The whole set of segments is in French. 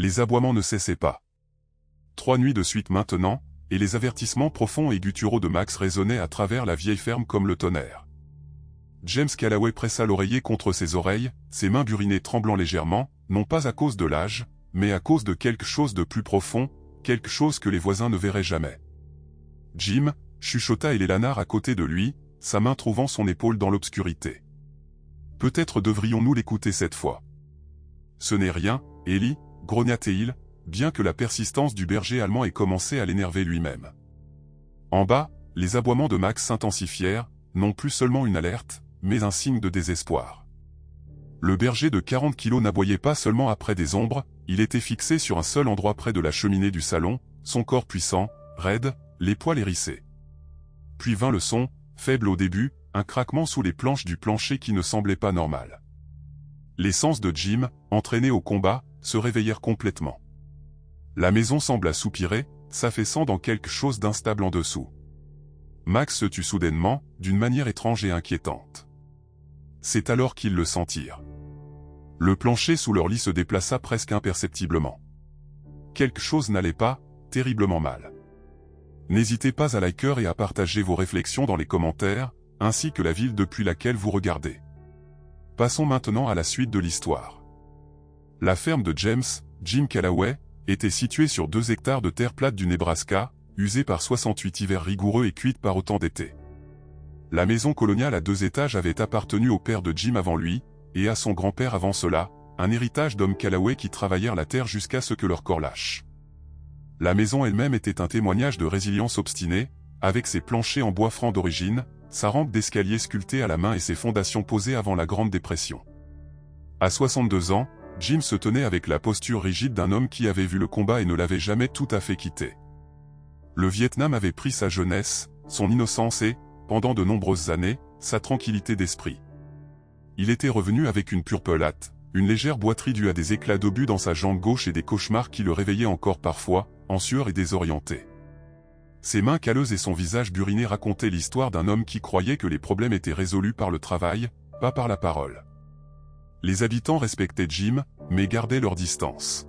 Les aboiements ne cessaient pas. 3 nuits de suite maintenant, et les avertissements profonds et gutturaux de Max résonnaient à travers la vieille ferme comme le tonnerre. James Callaway pressa l'oreiller contre ses oreilles, ses mains burinées tremblant légèrement, non pas à cause de l'âge, mais à cause de quelque chose de plus profond, quelque chose que les voisins ne verraient jamais. « Jim » chuchota Eleanor à côté de lui, sa main trouvant son épaule dans l'obscurité. « Peut-être devrions-nous l'écouter cette fois. »« Ce n'est rien, Ellie, » grogna-t-il, bien que la persistance du berger allemand ait commencé à l'énerver lui-même. En bas, les aboiements de Max s'intensifièrent, non plus seulement une alerte, mais un signe de désespoir. Le berger de 40 kilos n'aboyait pas seulement après des ombres, il était fixé sur un seul endroit près de la cheminée du salon, son corps puissant, raide, les poils hérissés. Puis vint le son, faible au début, un craquement sous les planches du plancher qui ne semblait pas normal. Les sens de Jim, entraînés au combat, se réveillèrent complètement. La maison sembla soupirer, s'affaissant dans quelque chose d'instable en dessous. Max se tut soudainement, d'une manière étrange et inquiétante. C'est alors qu'ils le sentirent. Le plancher sous leur lit se déplaça presque imperceptiblement. Quelque chose n'allait pas, terriblement mal. N'hésitez pas à liker et à partager vos réflexions dans les commentaires, ainsi que la ville depuis laquelle vous regardez. Passons maintenant à la suite de l'histoire. La ferme de James, Jim Callaway, était située sur 2 hectares de terre plate du Nebraska, usée par 68 hivers rigoureux et cuite par autant d'étés. La maison coloniale à 2 étages avait appartenu au père de Jim avant lui, et à son grand-père avant cela, un héritage d'hommes Callaway qui travaillèrent la terre jusqu'à ce que leur corps lâche. La maison elle-même était un témoignage de résilience obstinée, avec ses planchers en bois franc d'origine, sa rampe d'escalier sculptée à la main et ses fondations posées avant la Grande Dépression. À 62 ans, Jim se tenait avec la posture rigide d'un homme qui avait vu le combat et ne l'avait jamais tout à fait quitté. Le Vietnam avait pris sa jeunesse, son innocence et, pendant de nombreuses années, sa tranquillité d'esprit. Il était revenu avec une purpelate, une légère boiterie due à des éclats d'obus dans sa jambe gauche et des cauchemars qui le réveillaient encore parfois, en sueur et désorienté. Ses mains calleuses et son visage buriné racontaient l'histoire d'un homme qui croyait que les problèmes étaient résolus par le travail, pas par la parole. Les habitants respectaient Jim, mais gardaient leur distance.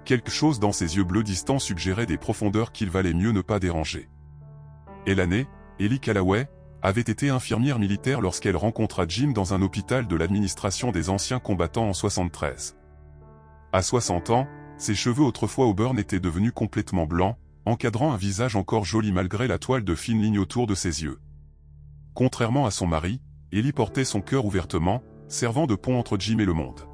Quelque chose dans ses yeux bleus distants suggérait des profondeurs qu'il valait mieux ne pas déranger. Ellie, Ellie Callaway, avait été infirmière militaire lorsqu'elle rencontra Jim dans un hôpital de l'administration des anciens combattants en 73. À 60 ans, ses cheveux autrefois auburn étaient devenus complètement blancs, encadrant un visage encore joli malgré la toile de fines lignes autour de ses yeux. Contrairement à son mari, Ellie portait son cœur ouvertement, servant de pont entre Jim et le monde.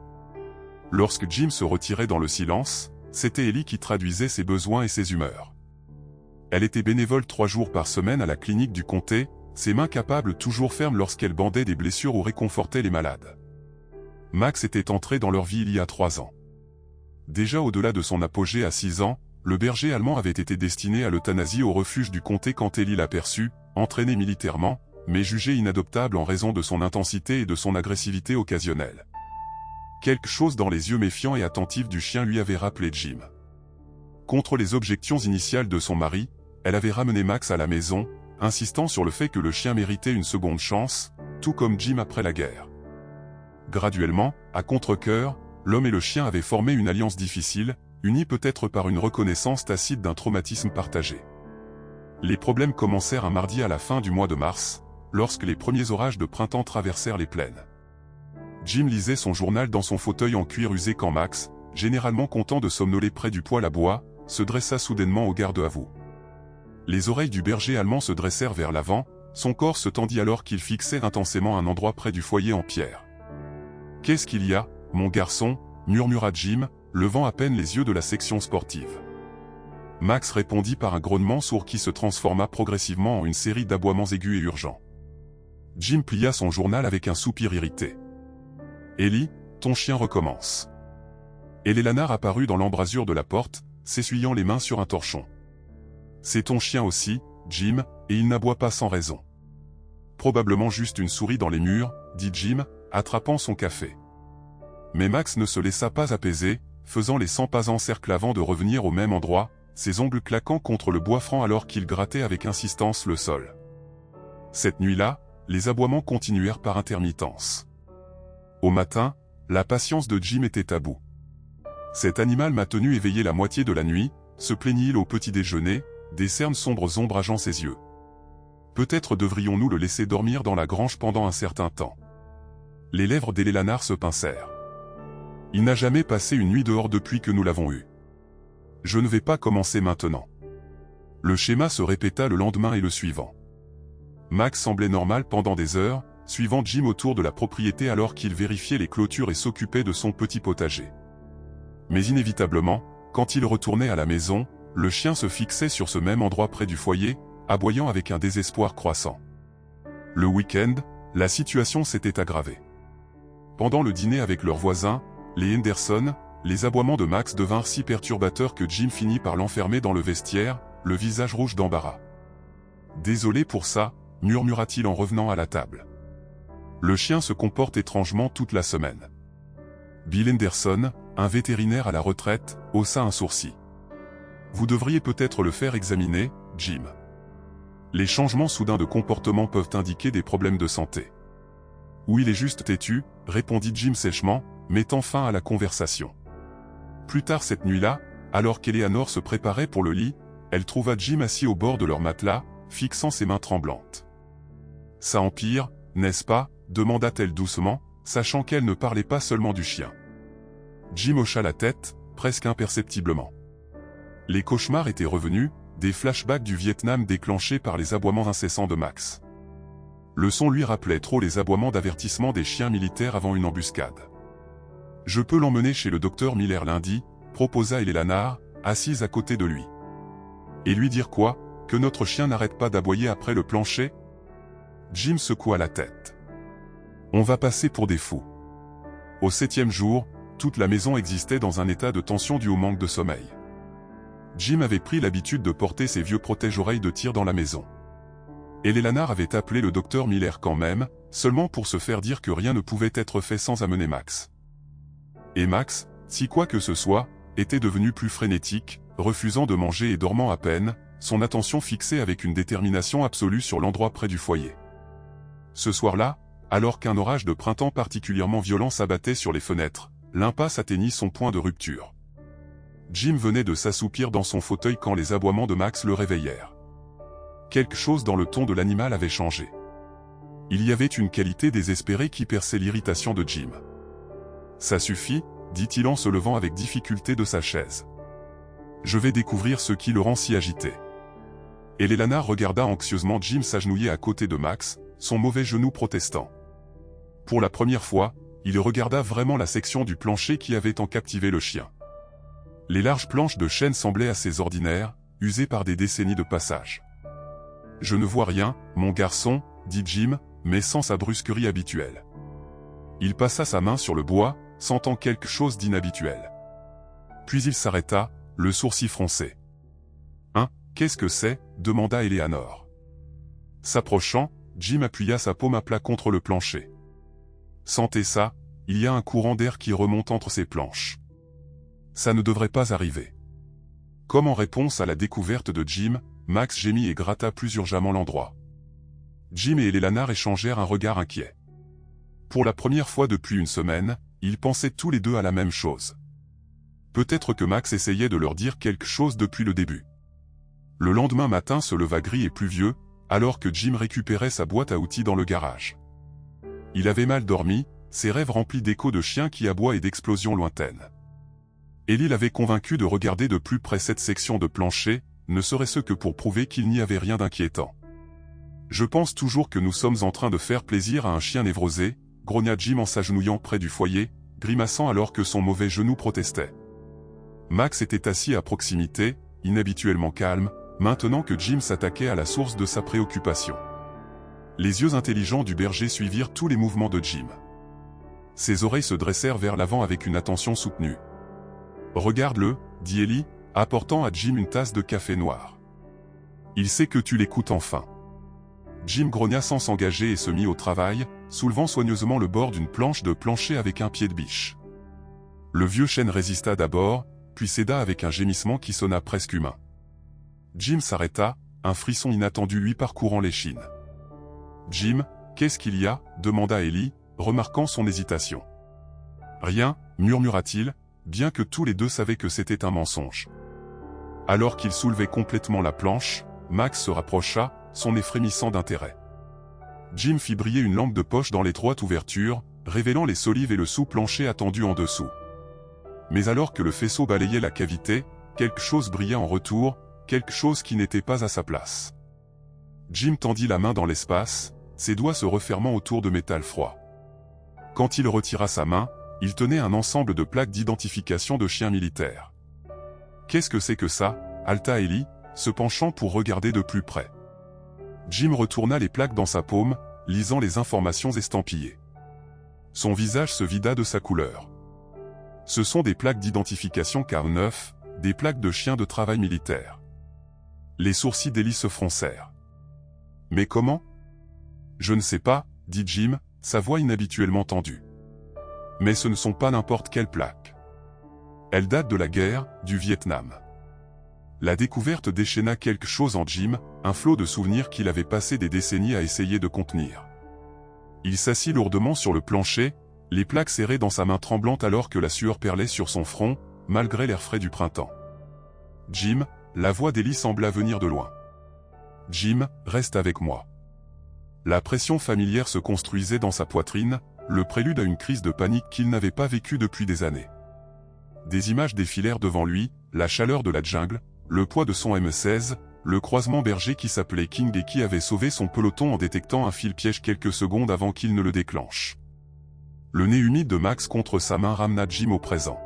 Lorsque Jim se retirait dans le silence, c'était Ellie qui traduisait ses besoins et ses humeurs. Elle était bénévole 3 jours par semaine à la clinique du comté, ses mains capables toujours fermes lorsqu'elle bandait des blessures ou réconfortait les malades. Max était entré dans leur vie il y a 3 ans. Déjà au-delà de son apogée à 6 ans, le berger allemand avait été destiné à l'euthanasie au refuge du comté quand Ellie l'aperçut, entraîné militairement, mais jugé inadoptable en raison de son intensité et de son agressivité occasionnelle. Quelque chose dans les yeux méfiants et attentifs du chien lui avait rappelé Jim. Contre les objections initiales de son mari, elle avait ramené Max à la maison, insistant sur le fait que le chien méritait une seconde chance, tout comme Jim après la guerre. Graduellement, à contre-cœur, l'homme et le chien avaient formé une alliance difficile, unie peut-être par une reconnaissance tacite d'un traumatisme partagé. Les problèmes commencèrent un mardi à la fin du mois de mars, lorsque les premiers orages de printemps traversèrent les plaines. Jim lisait son journal dans son fauteuil en cuir usé quand Max, généralement content de somnoler près du poêle à bois, se dressa soudainement au garde à vous. Les oreilles du berger allemand se dressèrent vers l'avant, son corps se tendit alors qu'il fixait intensément un endroit près du foyer en pierre. « Qu'est-ce qu'il y a, mon garçon » murmura Jim, levant à peine les yeux de la section sportive. Max répondit par un grognement sourd qui se transforma progressivement en une série d'aboiements aigus et urgents. Jim plia son journal avec un soupir irrité. « Ellie, ton chien recommence. » Eleanor apparut dans l'embrasure de la porte, s'essuyant les mains sur un torchon. « C'est ton chien aussi, Jim, et il n'aboie pas sans raison. »« Probablement juste une souris dans les murs, » dit Jim, attrapant son café. Mais Max ne se laissa pas apaiser, faisant les 100 pas en cercle avant de revenir au même endroit, ses ongles claquant contre le bois franc alors qu'il grattait avec insistance le sol. Cette nuit-là, les aboiements continuèrent par intermittence. Au matin, la patience de Jim était à bout. Cet animal m'a tenu éveillé la moitié de la nuit, se plaignit-il au petit déjeuner, des cernes sombres ombrageant ses yeux. Peut-être devrions-nous le laisser dormir dans la grange pendant un certain temps. Les lèvres d'Eleanor se pincèrent. Il n'a jamais passé une nuit dehors depuis que nous l'avons eu. Je ne vais pas commencer maintenant. Le schéma se répéta le lendemain et le suivant. Max semblait normal pendant des heures, suivant Jim autour de la propriété alors qu'il vérifiait les clôtures et s'occupait de son petit potager. Mais inévitablement, quand il retournait à la maison, le chien se fixait sur ce même endroit près du foyer, aboyant avec un désespoir croissant. Le week-end, la situation s'était aggravée. Pendant le dîner avec leurs voisins, les Henderson, les aboiements de Max devinrent si perturbateurs que Jim finit par l'enfermer dans le vestiaire, le visage rouge d'embarras. « Désolé pour ça », murmura-t-il en revenant à la table. Le chien se comporte étrangement toute la semaine. Bill Henderson, un vétérinaire à la retraite, haussa un sourcil. Vous devriez peut-être le faire examiner, Jim. Les changements soudains de comportement peuvent indiquer des problèmes de santé. Ou il est juste têtu, répondit Jim sèchement, mettant fin à la conversation. Plus tard cette nuit-là, alors qu'Eleanor se préparait pour le lit, elle trouva Jim assis au bord de leur matelas, fixant ses mains tremblantes. « Ça empire, n'est-ce pas ?» demanda-t-elle doucement, sachant qu'elle ne parlait pas seulement du chien. Jim hocha la tête, presque imperceptiblement. Les cauchemars étaient revenus, des flashbacks du Vietnam déclenchés par les aboiements incessants de Max. Le son lui rappelait trop les aboiements d'avertissement des chiens militaires avant une embuscade. « Je peux l'emmener chez le docteur Miller lundi », proposa Eleanor, assise à côté de lui. « Et lui dire quoi, que notre chien n'arrête pas d'aboyer après le plancher ?» Jim secoua la tête. « On va passer pour des fous. » Au 7e jour, toute la maison existait dans un état de tension dû au manque de sommeil. Jim avait pris l'habitude de porter ses vieux protège-oreilles de tir dans la maison. Et Eleanor avait appelé le docteur Miller quand même, seulement pour se faire dire que rien ne pouvait être fait sans amener Max. Et Max, si quoi que ce soit, était devenu plus frénétique, refusant de manger et dormant à peine, son attention fixée avec une détermination absolue sur l'endroit près du foyer. Ce soir-là, alors qu'un orage de printemps particulièrement violent s'abattait sur les fenêtres, l'impasse atteignit son point de rupture. Jim venait de s'assoupir dans son fauteuil quand les aboiements de Max le réveillèrent. Quelque chose dans le ton de l'animal avait changé. Il y avait une qualité désespérée qui perçait l'irritation de Jim. « Ça suffit », dit-il en se levant avec difficulté de sa chaise. « Je vais découvrir ce qui le rend si agité. » Et Eleanor regarda anxieusement Jim s'agenouiller à côté de Max, son mauvais genou protestant. Pour la première fois, il regarda vraiment la section du plancher qui avait tant captivé le chien. Les larges planches de chêne semblaient assez ordinaires, usées par des décennies de passage. « Je ne vois rien, mon garçon, » dit Jim, mais sans sa brusquerie habituelle. Il passa sa main sur le bois, sentant quelque chose d'inhabituel. Puis il s'arrêta, le sourcil froncé. « Hein, qu'est-ce que c'est ?» demanda Eleanor. S'approchant, Jim appuya sa paume à plat contre le plancher. « Sentez ça, il y a un courant d'air qui remonte entre ces planches. Ça ne devrait pas arriver. » Comme en réponse à la découverte de Jim, Max gémit et gratta plus urgemment l'endroit. Jim et Eleanor échangèrent un regard inquiet. Pour la première fois depuis une semaine, ils pensaient tous les deux à la même chose. Peut-être que Max essayait de leur dire quelque chose depuis le début. Le lendemain matin se leva gris et pluvieux, alors que Jim récupérait sa boîte à outils dans le garage. Il avait mal dormi, ses rêves remplis d'échos de chiens qui aboient et d'explosions lointaines. Ellie l'avait convaincu de regarder de plus près cette section de plancher, ne serait-ce que pour prouver qu'il n'y avait rien d'inquiétant. « Je pense toujours que nous sommes en train de faire plaisir à un chien névrosé », grogna Jim en s'agenouillant près du foyer, grimaçant alors que son mauvais genou protestait. Max était assis à proximité, inhabituellement calme, maintenant que Jim s'attaquait à la source de sa préoccupation. Les yeux intelligents du berger suivirent tous les mouvements de Jim. Ses oreilles se dressèrent vers l'avant avec une attention soutenue. « Regarde-le », dit Ellie, apportant à Jim une tasse de café noir. « Il sait que tu l'écoutes enfin. » Jim grogna sans s'engager et se mit au travail, soulevant soigneusement le bord d'une planche de plancher avec un pied de biche. Le vieux chêne résista d'abord, puis céda avec un gémissement qui sonna presque humain. Jim s'arrêta, un frisson inattendu lui parcourant l'échine. « Jim, qu'est-ce qu'il y a ?» demanda Ellie, remarquant son hésitation. « Rien, » murmura-t-il, bien que tous les deux savaient que c'était un mensonge. Alors qu'il soulevait complètement la planche, Max se rapprocha, son nez frémissant d'intérêt. Jim fit briller une lampe de poche dans l'étroite ouverture, révélant les solives et le sous-plancher attendu en dessous. Mais alors que le faisceau balayait la cavité, quelque chose brilla en retour, quelque chose qui n'était pas à sa place. Jim tendit la main dans l'espace, ses doigts se refermant autour de métal froid. Quand il retira sa main, il tenait un ensemble de plaques d'identification de chiens militaires. « Qu'est-ce que c'est que ça » halta Ellie, se penchant pour regarder de plus près. Jim retourna les plaques dans sa paume, lisant les informations estampillées. Son visage se vida de sa couleur. Ce sont des plaques d'identification K9, des plaques de chiens de travail militaire. Les sourcils d'Ellie se froncèrent. « Mais comment ?»« Je ne sais pas, » dit Jim, sa voix inhabituellement tendue. « Mais ce ne sont pas n'importe quelles plaques. Elles datent de la guerre, du Vietnam. » La découverte déchaîna quelque chose en Jim, un flot de souvenirs qu'il avait passé des décennies à essayer de contenir. Il s'assit lourdement sur le plancher, les plaques serrées dans sa main tremblante alors que la sueur perlait sur son front, malgré l'air frais du printemps. « Jim » la voix d'Ellie sembla venir de loin. « Jim, reste avec moi. » La pression familière se construisait dans sa poitrine, le prélude à une crise de panique qu'il n'avait pas vécue depuis des années. Des images défilèrent devant lui, la chaleur de la jungle, le poids de son M16, le croisement berger qui s'appelait King et qui avait sauvé son peloton en détectant un fil piège quelques secondes avant qu'il ne le déclenche. Le nez humide de Max contre sa main ramena Jim au présent.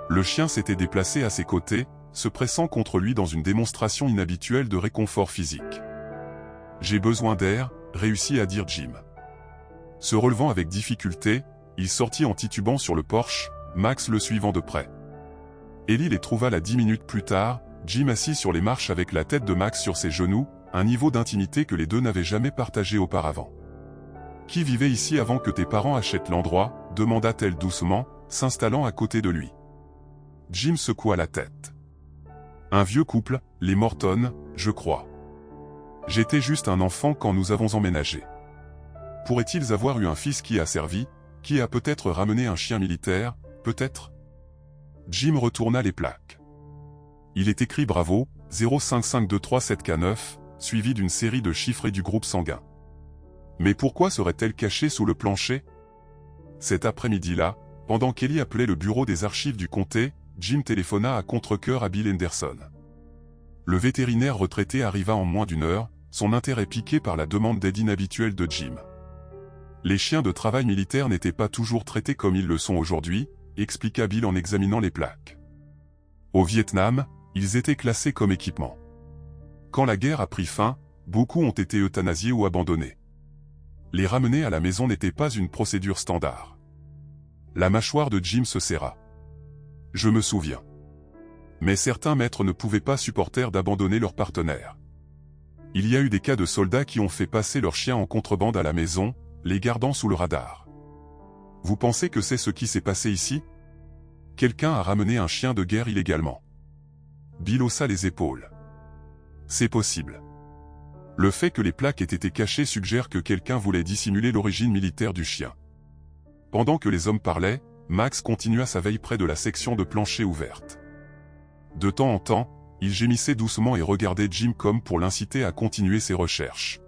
Le chien s'était déplacé à ses côtés, se pressant contre lui dans une démonstration inhabituelle de réconfort physique. « J'ai besoin d'air », réussit à dire Jim. Se relevant avec difficulté, il sortit en titubant sur le porche, Max le suivant de près. Ellie les trouva là 10 minutes plus tard, Jim assis sur les marches avec la tête de Max sur ses genoux, un niveau d'intimité que les deux n'avaient jamais partagé auparavant. « Qui vivait ici avant que tes parents achètent l'endroit ?» demanda-t-elle doucement, s'installant à côté de lui. Jim secoua la tête. « Un vieux couple, les Morton, je crois. J'étais juste un enfant quand nous avons emménagé. Pourraient-ils avoir eu un fils qui a servi, qui a peut-être ramené un chien militaire, peut-être ?» Jim retourna les plaques. Il est écrit bravo, 055237K9, suivi d'une série de chiffres et du groupe sanguin. Mais pourquoi serait-elle cachée sous le plancher? Cet après-midi-là, pendant qu'Ellie appelait le bureau des archives du comté, Jim téléphona à contre-cœur à Bill Henderson. Le vétérinaire retraité arriva en moins d'une heure, son intérêt piqué par la demande d'aide inhabituelle de Jim. Les chiens de travail militaire n'étaient pas toujours traités comme ils le sont aujourd'hui, expliqua Bill en examinant les plaques. Au Vietnam, ils étaient classés comme équipement. Quand la guerre a pris fin, beaucoup ont été euthanasiés ou abandonnés. Les ramener à la maison n'était pas une procédure standard. La mâchoire de Jim se serra. Je me souviens. Mais certains maîtres ne pouvaient pas supporter d'abandonner leurs partenaires. Il y a eu des cas de soldats qui ont fait passer leurs chiens en contrebande à la maison, les gardant sous le radar. Vous pensez que c'est ce qui s'est passé ici? Quelqu'un a ramené un chien de guerre illégalement. Bill haussa les épaules. C'est possible. Le fait que les plaques aient été cachées suggère que quelqu'un voulait dissimuler l'origine militaire du chien. Pendant que les hommes parlaient, Max continua sa veille près de la section de plancher ouverte. De temps en temps, il gémissait doucement et regardait Jim comme pour l'inciter à continuer ses recherches.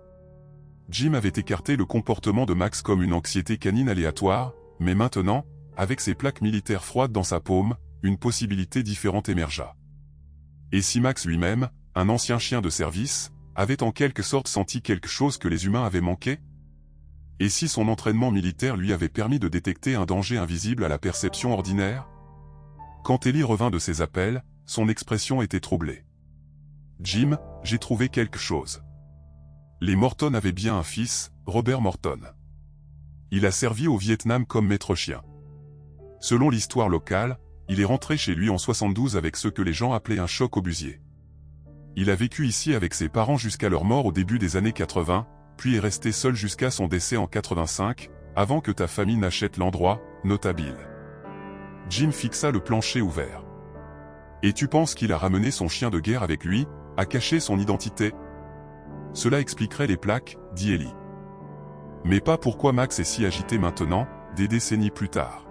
Jim avait écarté le comportement de Max comme une anxiété canine aléatoire, mais maintenant, avec ses plaques militaires froides dans sa paume, une possibilité différente émergea. Et si Max lui-même, un ancien chien de service, avait en quelque sorte senti quelque chose que les humains avaient manqué? Et si son entraînement militaire lui avait permis de détecter un danger invisible à la perception ordinaire? Quand Ellie revint de ses appels, son expression était troublée. « Jim, j'ai trouvé quelque chose. Les Morton avaient bien un fils, Robert Morton. Il a servi au Vietnam comme maître chien. Selon l'histoire locale, il est rentré chez lui en 72 avec ce que les gens appelaient un choc obusier. Il a vécu ici avec ses parents jusqu'à leur mort au début des années 80, puis est resté seul jusqu'à son décès en 85, avant que ta famille n'achète l'endroit, nota Bill. » Jim fixa le plancher ouvert. « Et tu penses qu'il a ramené son chien de guerre avec lui, a caché son identité? » Cela expliquerait les plaques, dit Ellie. Mais pas pourquoi Max est si agité maintenant, des décennies plus tard.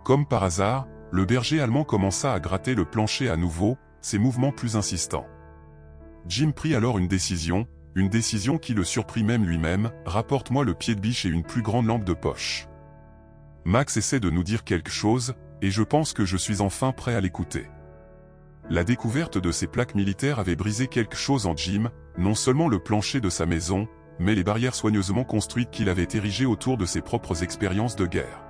Comme par hasard, Le berger allemand commença à gratter le plancher à nouveau, ses mouvements plus insistants. Jim prit alors une décision qui le surprit même lui-même, « Rapporte-moi le pied de biche et une plus grande lampe de poche. » Max essaie de nous dire quelque chose, et je pense que je suis enfin prêt à l'écouter. La découverte de ces plaques militaires avait brisé quelque chose en Jim, non seulement le plancher de sa maison, mais les barrières soigneusement construites qu'il avait érigées autour de ses propres expériences de guerre.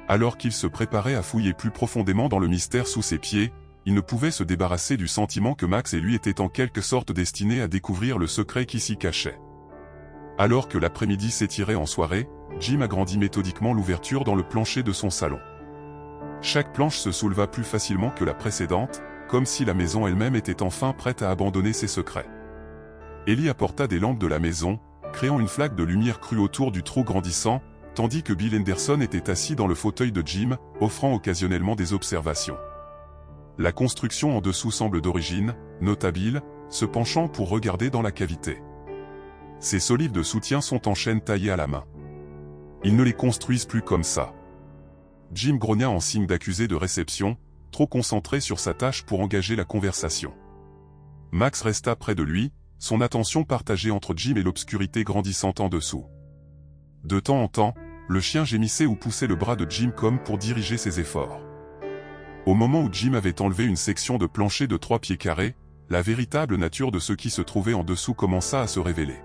Alors qu'il se préparait à fouiller plus profondément dans le mystère sous ses pieds, il ne pouvait se débarrasser du sentiment que Max et lui étaient en quelque sorte destinés à découvrir le secret qui s'y cachait. Alors que l'après-midi s'étirait en soirée, Jim agrandit méthodiquement l'ouverture dans le plancher de son salon. Chaque planche se souleva plus facilement que la précédente, comme si la maison elle-même était enfin prête à abandonner ses secrets. Ellie apporta des lampes de la maison, créant une flaque de lumière crue autour du trou grandissant, tandis que Bill Henderson était assis dans le fauteuil de Jim, offrant occasionnellement des observations. La construction en dessous semble d'origine, nota Bill, se penchant pour regarder dans la cavité. Ces solives de soutien sont en chêne taillé à la main. Ils ne les construisent plus comme ça. Jim grogna en signe d'accusé de réception, trop concentré sur sa tâche pour engager la conversation. Max resta près de lui, son attention partagée entre Jim et l'obscurité grandissante en dessous. De temps en temps, le chien gémissait ou poussait le bras de Jim comme pour diriger ses efforts. Au moment où Jim avait enlevé une section de plancher de 3 pieds carrés, la véritable nature de ce qui se trouvait en dessous commença à se révéler.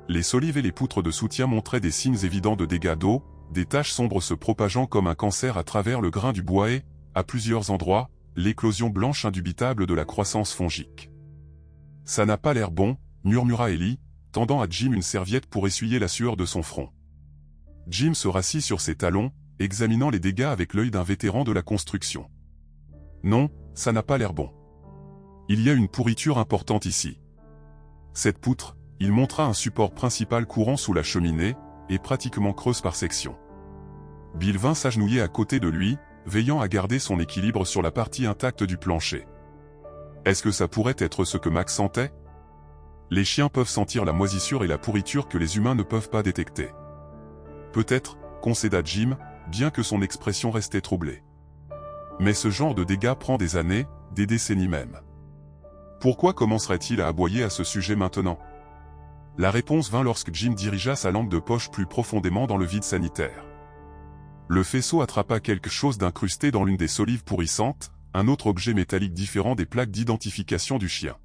Les solives et les poutres de soutien montraient des signes évidents de dégâts d'eau, des taches sombres se propageant comme un cancer à travers le grain du bois et, à plusieurs endroits, l'éclosion blanche indubitable de la croissance fongique. « Ça n'a pas l'air bon », murmura Ellie, tendant à Jim une serviette pour essuyer la sueur de son front. Jim se rassit sur ses talons, examinant les dégâts avec l'œil d'un vétéran de la construction. « Non, ça n'a pas l'air bon. Il y a une pourriture importante ici. Cette poutre, » il montra un support principal courant sous la cheminée, est pratiquement creuse par section. Bill vint s'agenouiller à côté de lui, veillant à garder son équilibre sur la partie intacte du plancher. Est-ce que ça pourrait être ce que Max sentait? Les chiens peuvent sentir la moisissure et la pourriture que les humains ne peuvent pas détecter. Peut-être, concéda Jim, bien que son expression restait troublée. Mais ce genre de dégâts prend des années, des décennies même. Pourquoi commencerait-il à aboyer à ce sujet maintenant? La réponse vint lorsque Jim dirigea sa lampe de poche plus profondément dans le vide sanitaire. Le faisceau attrapa quelque chose d'incrusté dans l'une des solives pourrissantes, un autre objet métallique différent des plaques d'identification du chien.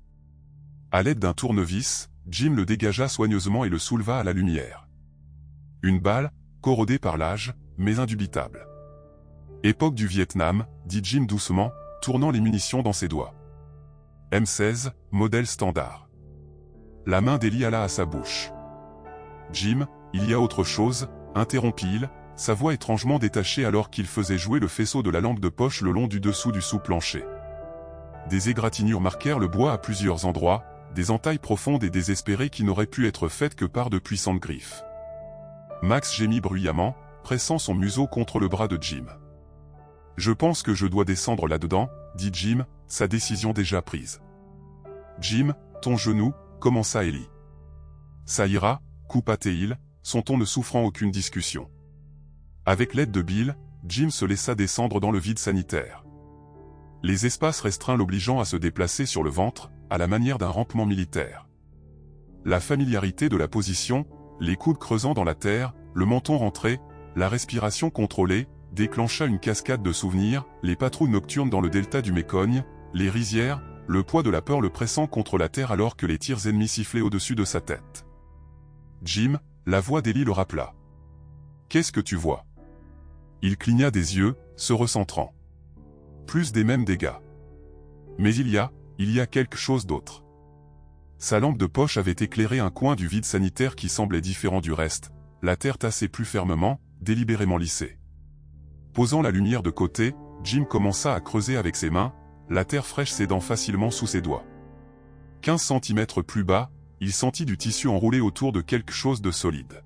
À l'aide d'un tournevis, Jim le dégagea soigneusement et le souleva à la lumière. Une balle, corrodée par l'âge, mais indubitable. Époque du Vietnam, dit Jim doucement, tournant les munitions dans ses doigts. M16, modèle standard. La main d'Ellie alla à sa bouche. Jim, il y a autre chose, interrompit-il, sa voix étrangement détachée alors qu'il faisait jouer le faisceau de la lampe de poche le long du dessous du sous-plancher. Des égratignures marquèrent le bois à plusieurs endroits, des entailles profondes et désespérées qui n'auraient pu être faites que par de puissantes griffes. Max gémit bruyamment, pressant son museau contre le bras de Jim. « Je pense que je dois descendre là-dedans, » dit Jim, sa décision déjà prise. « Jim, ton genou, » commença Ellie. « Ça ira, » coupa-t-il, son ton ne souffrant aucune discussion. Avec l'aide de Bill, Jim se laissa descendre dans le vide sanitaire. Les espaces restreints l'obligeant à se déplacer sur le ventre, à la manière d'un rampement militaire. La familiarité de la position, les coudes creusant dans la terre, le menton rentré, la respiration contrôlée, déclencha une cascade de souvenirs, les patrouilles nocturnes dans le delta du Mécogne, les rizières, le poids de la peur le pressant contre la terre alors que les tirs ennemis sifflaient au-dessus de sa tête. Jim, la voix d'Ellie le rappela. « Qu'est-ce que tu vois ?» Il cligna des yeux, se recentrant. Plus des mêmes dégâts. Mais il y a quelque chose d'autre. Sa lampe de poche avait éclairé un coin du vide sanitaire qui semblait différent du reste, la terre tassée plus fermement, délibérément lissée. Posant la lumière de côté, Jim commença à creuser avec ses mains, la terre fraîche cédant facilement sous ses doigts. 15 centimètres plus bas, il sentit du tissu enroulé autour de quelque chose de solide.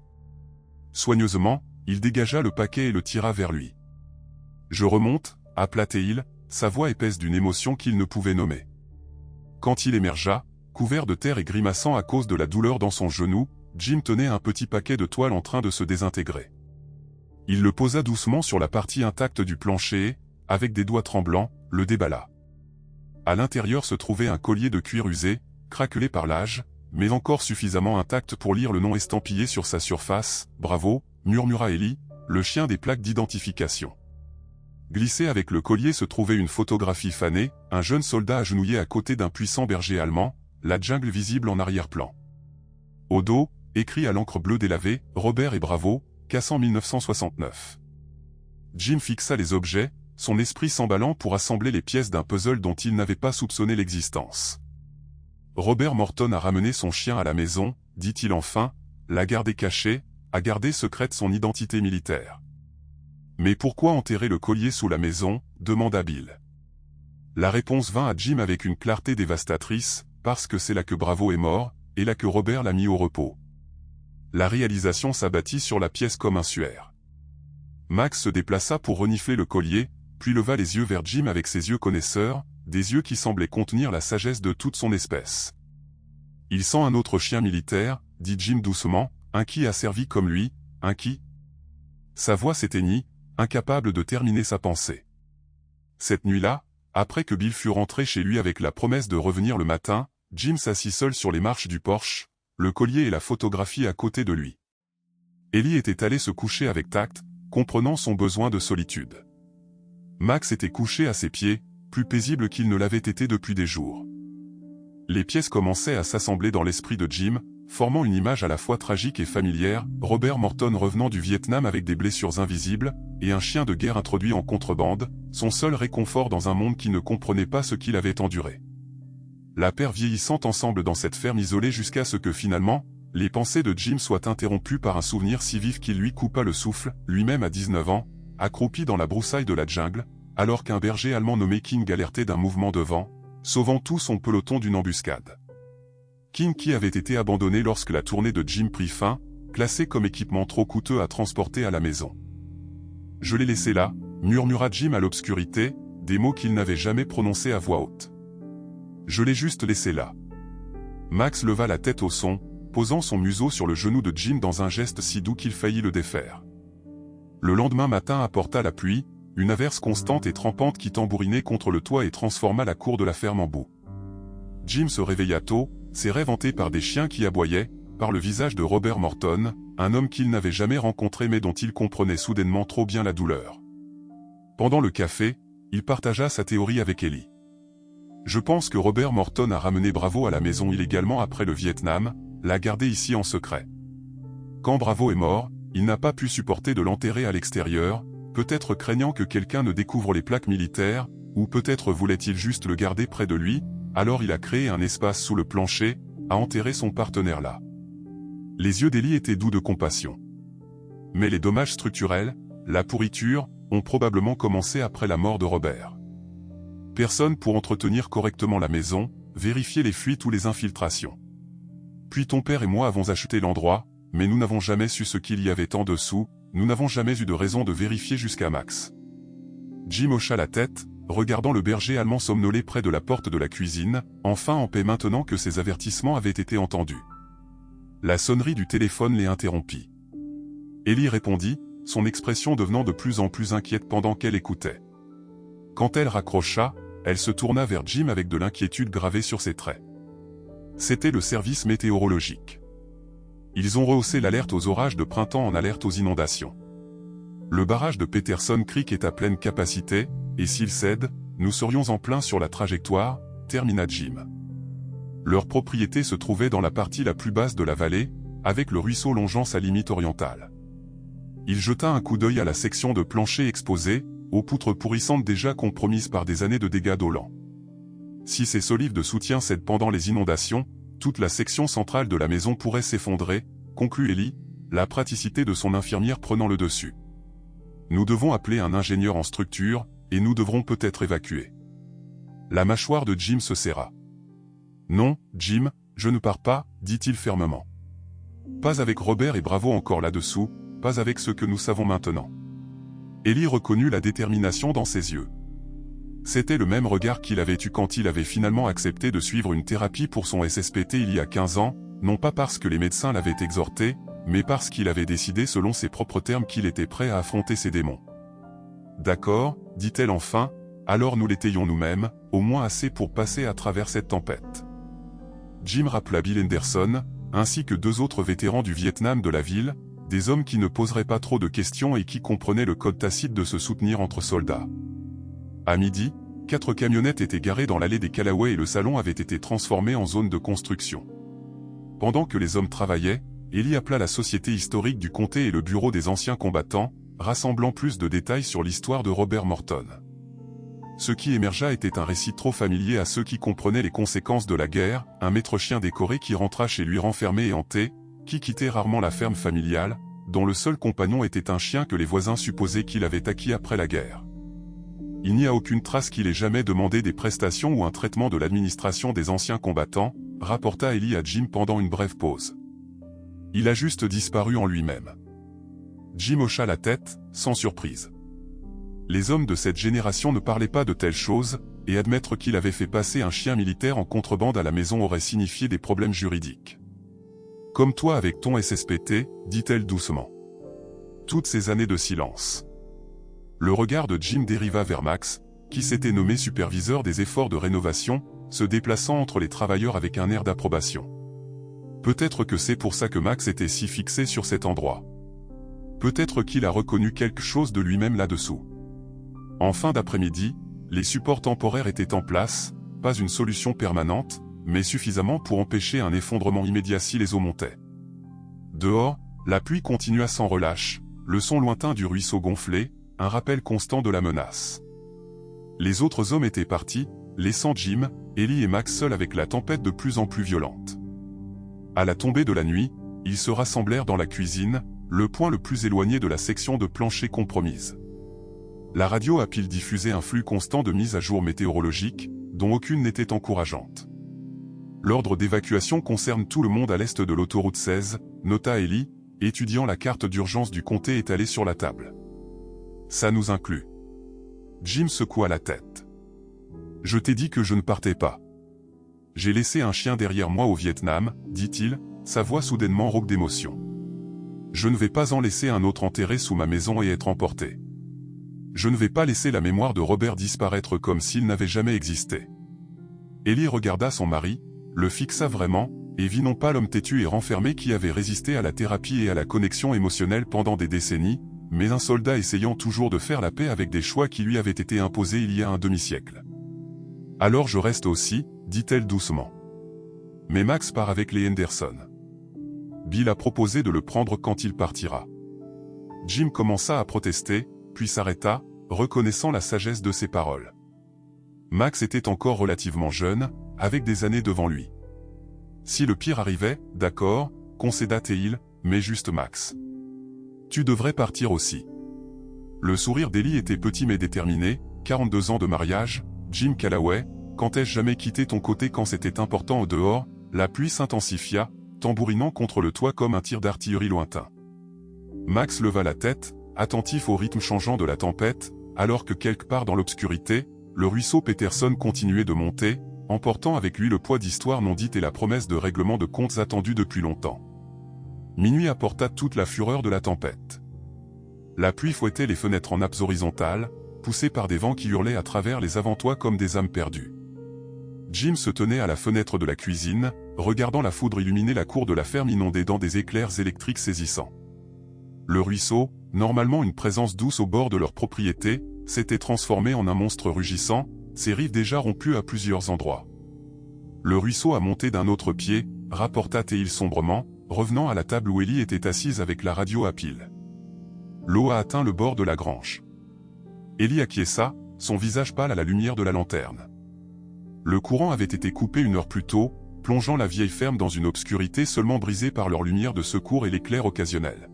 Soigneusement, il dégagea le paquet et le tira vers lui. « Je remonte » appela-t-il, sa voix épaisse d'une émotion qu'il ne pouvait nommer. Quand il émergea, couvert de terre et grimaçant à cause de la douleur dans son genou, Jim tenait un petit paquet de toile en train de se désintégrer. Il le posa doucement sur la partie intacte du plancher et, avec des doigts tremblants, le déballa. À l'intérieur se trouvait un collier de cuir usé, craquelé par l'âge, mais encore suffisamment intact pour lire le nom estampillé sur sa surface. « Bravo », murmura Ellie, le chien des plaques d'identification. Glissé avec le collier se trouvait une photographie fanée, un jeune soldat agenouillé à côté d'un puissant berger allemand, la jungle visible en arrière-plan. Au dos, écrit à l'encre bleue délavée, « Robert et Bravo, Cassan 1969 ». Jim fixa les objets, son esprit s'emballant pour assembler les pièces d'un puzzle dont il n'avait pas soupçonné l'existence. Robert Morton a ramené son chien à la maison, dit-il enfin, l'a gardé caché, a gardé secrète son identité militaire. Mais pourquoi enterrer le collier sous la maison, demanda Bill. La réponse vint à Jim avec une clarté dévastatrice, parce que c'est là que Bravo est mort, et là que Robert l'a mis au repos. La réalisation s'abattit sur la pièce comme un suaire. Max se déplaça pour renifler le collier, puis leva les yeux vers Jim avec ses yeux connaisseurs, des yeux qui semblaient contenir la sagesse de toute son espèce. « Il sent un autre chien militaire, » dit Jim doucement, « un qui a servi comme lui, un qui... » Sa voix s'éteignit, incapable de terminer sa pensée. Cette nuit-là, après que Bill fut rentré chez lui avec la promesse de revenir le matin, Jim s'assit seul sur les marches du porche, le collier et la photographie à côté de lui. Ellie était allée se coucher avec tact, comprenant son besoin de solitude. Max était couché à ses pieds, plus paisible qu'il ne l'avait été depuis des jours. Les pièces commençaient à s'assembler dans l'esprit de Jim, formant une image à la fois tragique et familière, Robert Morton revenant du Vietnam avec des blessures invisibles, et un chien de guerre introduit en contrebande, son seul réconfort dans un monde qui ne comprenait pas ce qu'il avait enduré. La paire vieillissant ensemble dans cette ferme isolée jusqu'à ce que finalement, les pensées de Jim soient interrompues par un souvenir si vif qu'il lui coupa le souffle, lui-même à 19 ans, accroupi dans la broussaille de la jungle, alors qu'un berger allemand nommé King alertait d'un mouvement de vent, sauvant tout son peloton d'une embuscade. King qui avait été abandonné lorsque la tournée de Jim prit fin, classé comme équipement trop coûteux à transporter à la maison. « Je l'ai laissé là », murmura Jim à l'obscurité, des mots qu'il n'avait jamais prononcés à voix haute. « Je l'ai juste laissé là. » Max leva la tête au son, posant son museau sur le genou de Jim dans un geste si doux qu'il faillit le défaire. Le lendemain matin apporta la pluie, une averse constante et trempante qui tambourinait contre le toit et transforma la cour de la ferme en boue. Jim se réveilla tôt, ses rêves hantés par des chiens qui aboyaient, par le visage de Robert Morton, un homme qu'il n'avait jamais rencontré mais dont il comprenait soudainement trop bien la douleur. Pendant le café, il partagea sa théorie avec Ellie. « Je pense que Robert Morton a ramené Bravo à la maison illégalement après le Vietnam, l'a gardé ici en secret. Quand Bravo est mort, il n'a pas pu supporter de l'enterrer à l'extérieur, peut-être craignant que quelqu'un ne découvre les plaques militaires, ou peut-être voulait-il juste le garder près de lui, alors il a créé un espace sous le plancher, a enterré son partenaire là. » Les yeux d'Ellie étaient doux de compassion. Mais les dommages structurels, la pourriture, ont probablement commencé après la mort de Robert. Personne pour entretenir correctement la maison, vérifier les fuites ou les infiltrations. Puis ton père et moi avons acheté l'endroit, mais nous n'avons jamais su ce qu'il y avait en dessous, nous n'avons jamais eu de raison de vérifier jusqu'à Max. Jim hocha la tête, regardant le berger allemand somnoler près de la porte de la cuisine, enfin en paix maintenant que ses avertissements avaient été entendus. La sonnerie du téléphone les interrompit. Ellie répondit, son expression devenant de plus en plus inquiète pendant qu'elle écoutait. Quand elle raccrocha, elle se tourna vers Jim avec de l'inquiétude gravée sur ses traits. C'était le service météorologique. Ils ont rehaussé l'alerte aux orages de printemps en alerte aux inondations. Le barrage de Peterson Creek est à pleine capacité, et s'il cède, nous serions en plein sur la trajectoire, termina Jim. Leur propriété se trouvait dans la partie la plus basse de la vallée, avec le ruisseau longeant sa limite orientale. Il jeta un coup d'œil à la section de plancher exposée, aux poutres pourrissantes déjà compromises par des années de dégâts d'eau lents. Si ces solives de soutien cèdent pendant les inondations, toute la section centrale de la maison pourrait s'effondrer, conclut Ellie, la praticité de son infirmière prenant le dessus. Nous devons appeler un ingénieur en structure, et nous devrons peut-être évacuer. La mâchoire de Jim se serra. Non, Jim, je ne pars pas, dit-il fermement. Pas avec Robert et Bravo encore là-dessous, pas avec ce que nous savons maintenant. Ellie reconnut la détermination dans ses yeux. C'était le même regard qu'il avait eu quand il avait finalement accepté de suivre une thérapie pour son SSPT il y a 15 ans, non pas parce que les médecins l'avaient exhorté, mais parce qu'il avait décidé selon ses propres termes qu'il était prêt à affronter ses démons. D'accord, dit-elle enfin, alors nous l'étayons nous-mêmes, au moins assez pour passer à travers cette tempête. Jim rappela Bill Henderson, ainsi que 2 autres vétérans du Vietnam de la ville, des hommes qui ne poseraient pas trop de questions et qui comprenaient le code tacite de se soutenir entre soldats. À midi, 4 camionnettes étaient garées dans l'allée des Callaway et le salon avait été transformé en zone de construction. Pendant que les hommes travaillaient, Ellie appela la Société historique du comté et le bureau des anciens combattants, rassemblant plus de détails sur l'histoire de Robert Morton. Ce qui émergea était un récit trop familier à ceux qui comprenaient les conséquences de la guerre, un maître chien décoré qui rentra chez lui renfermé et hanté, qui quittait rarement la ferme familiale, dont le seul compagnon était un chien que les voisins supposaient qu'il avait acquis après la guerre. Il n'y a aucune trace qu'il ait jamais demandé des prestations ou un traitement de l'administration des anciens combattants, rapporta Ellie à Jim pendant une brève pause. Il a juste disparu en lui-même. Jim hocha la tête, sans surprise. Les hommes de cette génération ne parlaient pas de telles choses, et admettre qu'il avait fait passer un chien militaire en contrebande à la maison aurait signifié des problèmes juridiques. Comme toi avec ton SSPT, dit-elle doucement. Toutes ces années de silence. Le regard de Jim dériva vers Max, qui s'était nommé superviseur des efforts de rénovation, se déplaçant entre les travailleurs avec un air d'approbation. Peut-être que c'est pour ça que Max était si fixé sur cet endroit. Peut-être qu'il a reconnu quelque chose de lui-même là-dessous. En fin d'après-midi, les supports temporaires étaient en place, pas une solution permanente, mais suffisamment pour empêcher un effondrement immédiat si les eaux montaient. Dehors, la pluie continua sans relâche, le son lointain du ruisseau gonflé, un rappel constant de la menace. Les autres hommes étaient partis, laissant Jim, Ellie et Max seuls avec la tempête de plus en plus violente. À la tombée de la nuit, ils se rassemblèrent dans la cuisine, le point le plus éloigné de la section de plancher compromise. La radio à pile diffusait un flux constant de mises à jour météorologiques, dont aucune n'était encourageante. L'ordre d'évacuation concerne tout le monde à l'est de l'autoroute 16, nota Ellie, étudiant la carte d'urgence du comté étalée sur la table. Ça nous inclut. Jim secoua la tête. Je t'ai dit que je ne partais pas. J'ai laissé un chien derrière moi au Vietnam, dit-il, sa voix soudainement rauque d'émotion. Je ne vais pas en laisser un autre enterré sous ma maison et être emporté. Je ne vais pas laisser la mémoire de Robert disparaître comme s'il n'avait jamais existé. Ellie regarda son mari, le fixa vraiment, et vit non pas l'homme têtu et renfermé qui avait résisté à la thérapie et à la connexion émotionnelle pendant des décennies, mais un soldat essayant toujours de faire la paix avec des choix qui lui avaient été imposés il y a un demi-siècle. Alors je reste aussi, dit-elle doucement. Mais Max part avec les Henderson. Bill a proposé de le prendre quand il partira. Jim commença à protester, puis s'arrêta, reconnaissant la sagesse de ses paroles. Max était encore relativement jeune, avec des années devant lui. Si le pire arrivait, d'accord, concéda Teil, mais juste Max. Tu devrais partir aussi. Le sourire d'Ellie était petit mais déterminé, 42 ans de mariage, Jim Callaway, quand ai-je jamais quitté ton côté quand c'était important au dehors, la pluie s'intensifia, tambourinant contre le toit comme un tir d'artillerie lointain. Max leva la tête, attentif au rythme changeant de la tempête, alors que quelque part dans l'obscurité, le ruisseau Peterson continuait de monter, emportant avec lui le poids d'histoires non dites et la promesse de règlement de comptes attendus depuis longtemps. Minuit apporta toute la fureur de la tempête. La pluie fouettait les fenêtres en nappes horizontales, poussées par des vents qui hurlaient à travers les avant-toits comme des âmes perdues. Jim se tenait à la fenêtre de la cuisine, regardant la foudre illuminer la cour de la ferme inondée dans des éclairs électriques saisissants. Le ruisseau, normalement une présence douce au bord de leur propriété, s'était transformé en un monstre rugissant, ses rives déjà rompues à plusieurs endroits. Le ruisseau a monté d'un autre pied, rapporta Teil sombrement, revenant à la table où Ellie était assise avec la radio à pile. L'eau a atteint le bord de la grange. Ellie acquiesça, son visage pâle à la lumière de la lanterne. Le courant avait été coupé une heure plus tôt, plongeant la vieille ferme dans une obscurité seulement brisée par leur lumière de secours et l'éclair occasionnel.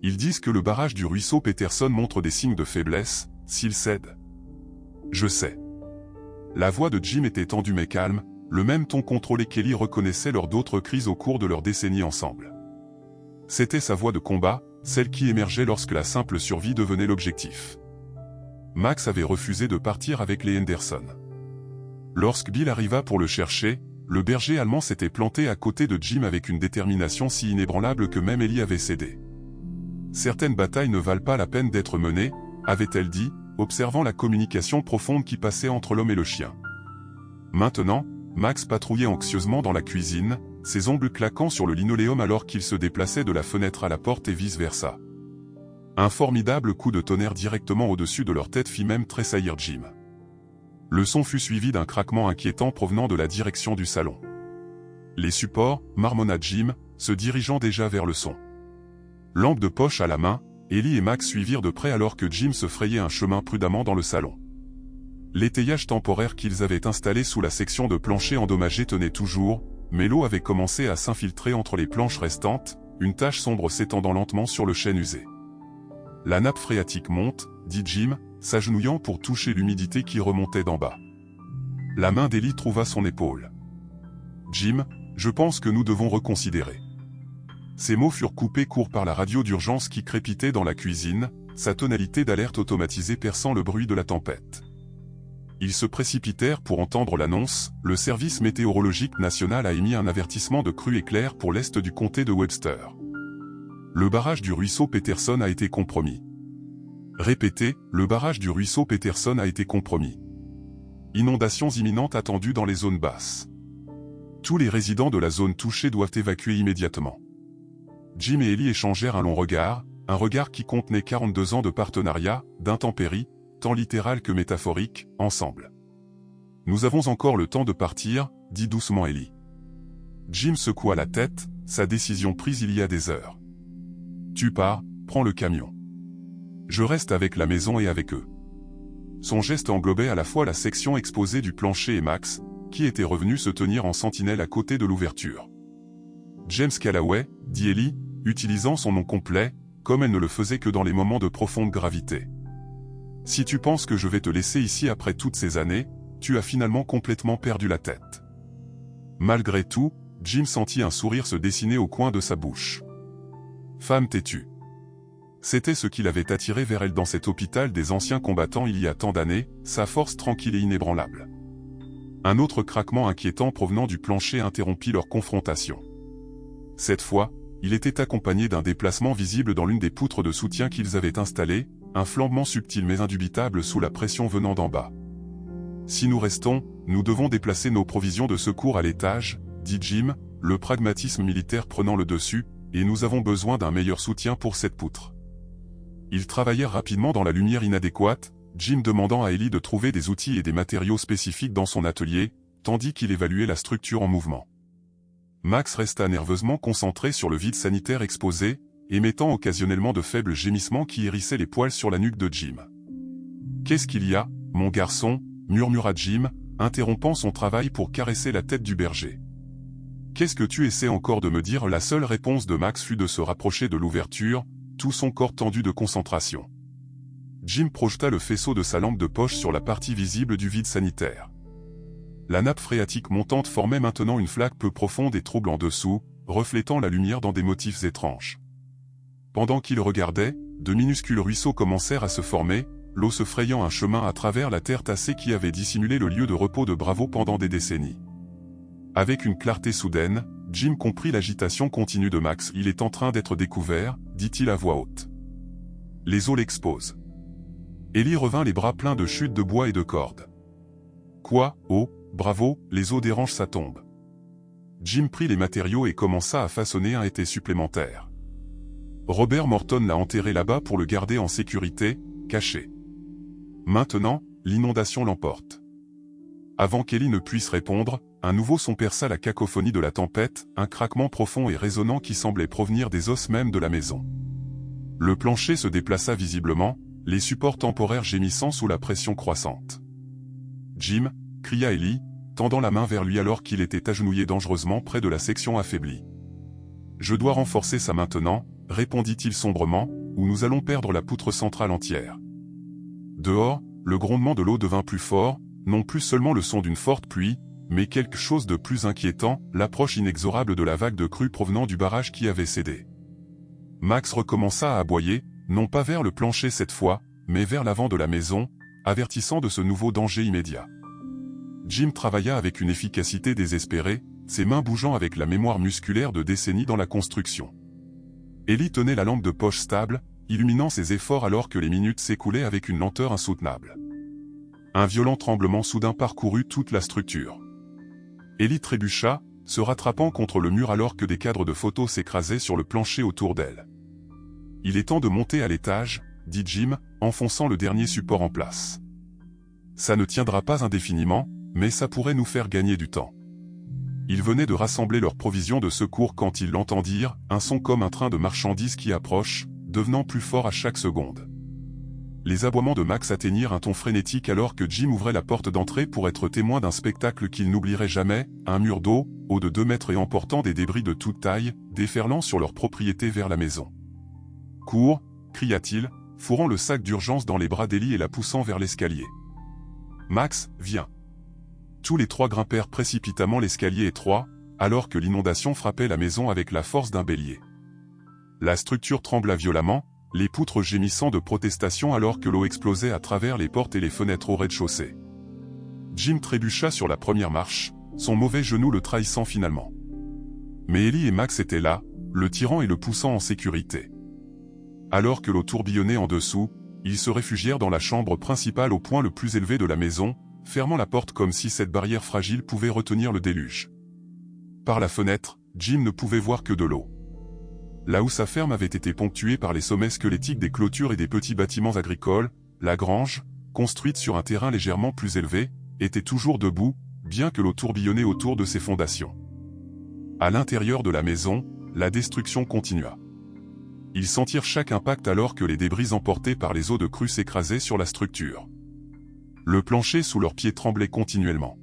Ils disent que le barrage du ruisseau Peterson montre des signes de faiblesse, s'il cède. Je sais. La voix de Jim était tendue mais calme, le même ton contrôlé qu'Ellie reconnaissait lors d'autres crises au cours de leur décennie ensemble. C'était sa voix de combat, celle qui émergeait lorsque la simple survie devenait l'objectif. Max avait refusé de partir avec les Henderson. Lorsque Bill arriva pour le chercher, le berger allemand s'était planté à côté de Jim avec une détermination si inébranlable que même Ellie avait cédé. Certaines batailles ne valent pas la peine d'être menées, avait-elle dit, observant la communication profonde qui passait entre l'homme et le chien. Maintenant, Max patrouillait anxieusement dans la cuisine, ses ongles claquant sur le linoléum alors qu'il se déplaçait de la fenêtre à la porte et vice-versa. Un formidable coup de tonnerre directement au-dessus de leur tête fit même tressaillir Jim. Le son fut suivi d'un craquement inquiétant provenant de la direction du salon. Les supports, marmonna Jim, se dirigeant déjà vers le son. Lampe de poche à la main, Ellie et Max suivirent de près alors que Jim se frayait un chemin prudemment dans le salon. L'étayage temporaire qu'ils avaient installé sous la section de plancher endommagé tenait toujours, mais l'eau avait commencé à s'infiltrer entre les planches restantes, une tache sombre s'étendant lentement sur le chêne usé. La nappe phréatique monte, dit Jim, s'agenouillant pour toucher l'humidité qui remontait d'en bas. La main d'Ellie trouva son épaule. Jim, je pense que nous devons reconsidérer. Ces mots furent coupés court par la radio d'urgence qui crépitait dans la cuisine, sa tonalité d'alerte automatisée perçant le bruit de la tempête. Ils se précipitèrent pour entendre l'annonce, le service météorologique national a émis un avertissement de crue éclair pour l'est du comté de Webster. Le barrage du ruisseau Peterson a été compromis. Répétez, le barrage du ruisseau Peterson a été compromis. Inondations imminentes attendues dans les zones basses. Tous les résidents de la zone touchée doivent évacuer immédiatement. Jim et Ellie échangèrent un long regard, un regard qui contenait 42 ans de partenariat, d'intempéries, tant littéral que métaphorique, ensemble. Nous avons encore le temps de partir, dit doucement Ellie. Jim secoua la tête, sa décision prise il y a des heures. Tu pars, prends le camion. Je reste avec la maison et avec eux. Son geste englobait à la fois la section exposée du plancher et Max, qui était revenu se tenir en sentinelle à côté de l'ouverture. James Callaway, dit Ellie, utilisant son nom complet, comme elle ne le faisait que dans les moments de profonde gravité. Si tu penses que je vais te laisser ici après toutes ces années, tu as finalement complètement perdu la tête. Malgré tout, Jim sentit un sourire se dessiner au coin de sa bouche. Femme têtue. C'était ce qui l'avait attiré vers elle dans cet hôpital des anciens combattants il y a tant d'années, sa force tranquille et inébranlable. Un autre craquement inquiétant provenant du plancher interrompit leur confrontation. Cette fois, il était accompagné d'un déplacement visible dans l'une des poutres de soutien qu'ils avaient installées, un flambement subtil mais indubitable sous la pression venant d'en bas. Si nous restons, nous devons déplacer nos provisions de secours à l'étage, dit Jim, le pragmatisme militaire prenant le dessus, et nous avons besoin d'un meilleur soutien pour cette poutre. Ils travaillèrent rapidement dans la lumière inadéquate, Jim demandant à Ellie de trouver des outils et des matériaux spécifiques dans son atelier, tandis qu'il évaluait la structure en mouvement. Max resta nerveusement concentré sur le vide sanitaire exposé, émettant occasionnellement de faibles gémissements qui hérissaient les poils sur la nuque de Jim. « Qu'est-ce qu'il y a, mon garçon » murmura Jim, interrompant son travail pour caresser la tête du berger. « Qu'est-ce que tu essaies encore de me dire » La seule réponse de Max fut de se rapprocher de l'ouverture, tout son corps tendu de concentration. Jim projeta le faisceau de sa lampe de poche sur la partie visible du vide sanitaire. La nappe phréatique montante formait maintenant une flaque peu profonde et trouble en dessous, reflétant la lumière dans des motifs étranges. Pendant qu'il regardait, de minuscules ruisseaux commencèrent à se former, l'eau se frayant un chemin à travers la terre tassée qui avait dissimulé le lieu de repos de Bravo pendant des décennies. Avec une clarté soudaine, Jim comprit l'agitation continue de Max. « Il est en train d'être découvert », dit-il à voix haute. « Les eaux l'exposent. » Ellie revint les bras pleins de chutes de bois et de cordes. « Quoi, oh, Bravo, les eaux dérangent sa tombe. » Jim prit les matériaux et commença à façonner un étai supplémentaire. Robert Morton l'a enterré là-bas pour le garder en sécurité, caché. Maintenant, l'inondation l'emporte. Avant qu'Ellie ne puisse répondre, un nouveau son perça la cacophonie de la tempête, un craquement profond et résonnant qui semblait provenir des os même de la maison. Le plancher se déplaça visiblement, les supports temporaires gémissant sous la pression croissante. « Jim » cria Ellie, tendant la main vers lui alors qu'il était agenouillé dangereusement près de la section affaiblie. « Je dois renforcer ça maintenant », répondit-il sombrement, « ou nous allons perdre la poutre centrale entière. » Dehors, le grondement de l'eau devint plus fort, non plus seulement le son d'une forte pluie, mais quelque chose de plus inquiétant, l'approche inexorable de la vague de crue provenant du barrage qui avait cédé. Max recommença à aboyer, non pas vers le plancher cette fois, mais vers l'avant de la maison, avertissant de ce nouveau danger immédiat. Jim travailla avec une efficacité désespérée, ses mains bougeant avec la mémoire musculaire de décennies dans la construction. Ellie tenait la lampe de poche stable, illuminant ses efforts alors que les minutes s'écoulaient avec une lenteur insoutenable. Un violent tremblement soudain parcourut toute la structure. Ellie trébucha, se rattrapant contre le mur alors que des cadres de photos s'écrasaient sur le plancher autour d'elle. « Il est temps de monter à l'étage », dit Jim, enfonçant le dernier support en place. « Ça ne tiendra pas indéfiniment, mais ça pourrait nous faire gagner du temps. » Ils venaient de rassembler leurs provisions de secours quand ils l'entendirent, un son comme un train de marchandises qui approche, devenant plus fort à chaque seconde. Les aboiements de Max atteignirent un ton frénétique alors que Jim ouvrait la porte d'entrée pour être témoin d'un spectacle qu'il n'oublierait jamais, un mur d'eau, haut de 2 mètres et emportant des débris de toute taille, déferlant sur leur propriété vers la maison. « Cours !» cria-t-il, fourrant le sac d'urgence dans les bras d'Ellie et la poussant vers l'escalier. « Max, viens !» Tous les 3 grimpèrent précipitamment l'escalier étroit, alors que l'inondation frappait la maison avec la force d'un bélier. La structure trembla violemment, les poutres gémissant de protestation alors que l'eau explosait à travers les portes et les fenêtres au rez-de-chaussée. Jim trébucha sur la première marche, son mauvais genou le trahissant finalement. Mais Ellie et Max étaient là, le tirant et le poussant en sécurité. Alors que l'eau tourbillonnait en dessous, ils se réfugièrent dans la chambre principale au point le plus élevé de la maison, fermant la porte comme si cette barrière fragile pouvait retenir le déluge. Par la fenêtre, Jim ne pouvait voir que de l'eau. Là où sa ferme avait été ponctuée par les sommets squelettiques des clôtures et des petits bâtiments agricoles, la grange, construite sur un terrain légèrement plus élevé, était toujours debout, bien que l'eau tourbillonnait autour de ses fondations. À l'intérieur de la maison, la destruction continua. Ils sentirent chaque impact alors que les débris emportés par les eaux de crue s'écrasaient sur la structure. Le plancher sous leurs pieds tremblait continuellement.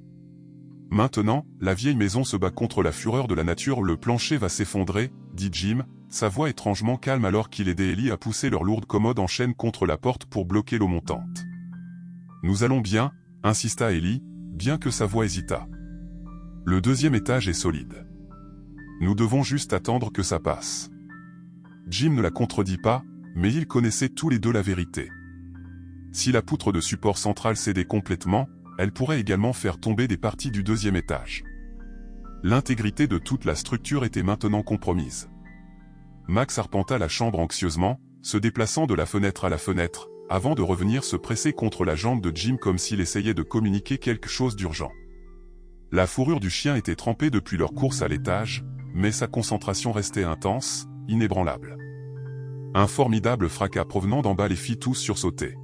Maintenant, la vieille maison se bat contre la fureur de la nature. Le plancher va s'effondrer, dit Jim, sa voix étrangement calme alors qu'il aidait Ellie à pousser leur lourde commode en chaîne contre la porte pour bloquer l'eau montante. Nous allons bien, insista Ellie, bien que sa voix hésitât. Le 2e étage est solide. Nous devons juste attendre que ça passe. Jim ne la contredit pas, mais ils connaissaient tous les deux la vérité. Si la poutre de support central cédait complètement, elle pourrait également faire tomber des parties du 2e étage. L'intégrité de toute la structure était maintenant compromise. Max arpenta la chambre anxieusement, se déplaçant de la fenêtre à la fenêtre, avant de revenir se presser contre la jambe de Jim comme s'il essayait de communiquer quelque chose d'urgent. La fourrure du chien était trempée depuis leur course à l'étage, mais sa concentration restait intense, inébranlable. Un formidable fracas provenant d'en bas les fit tous sursauter.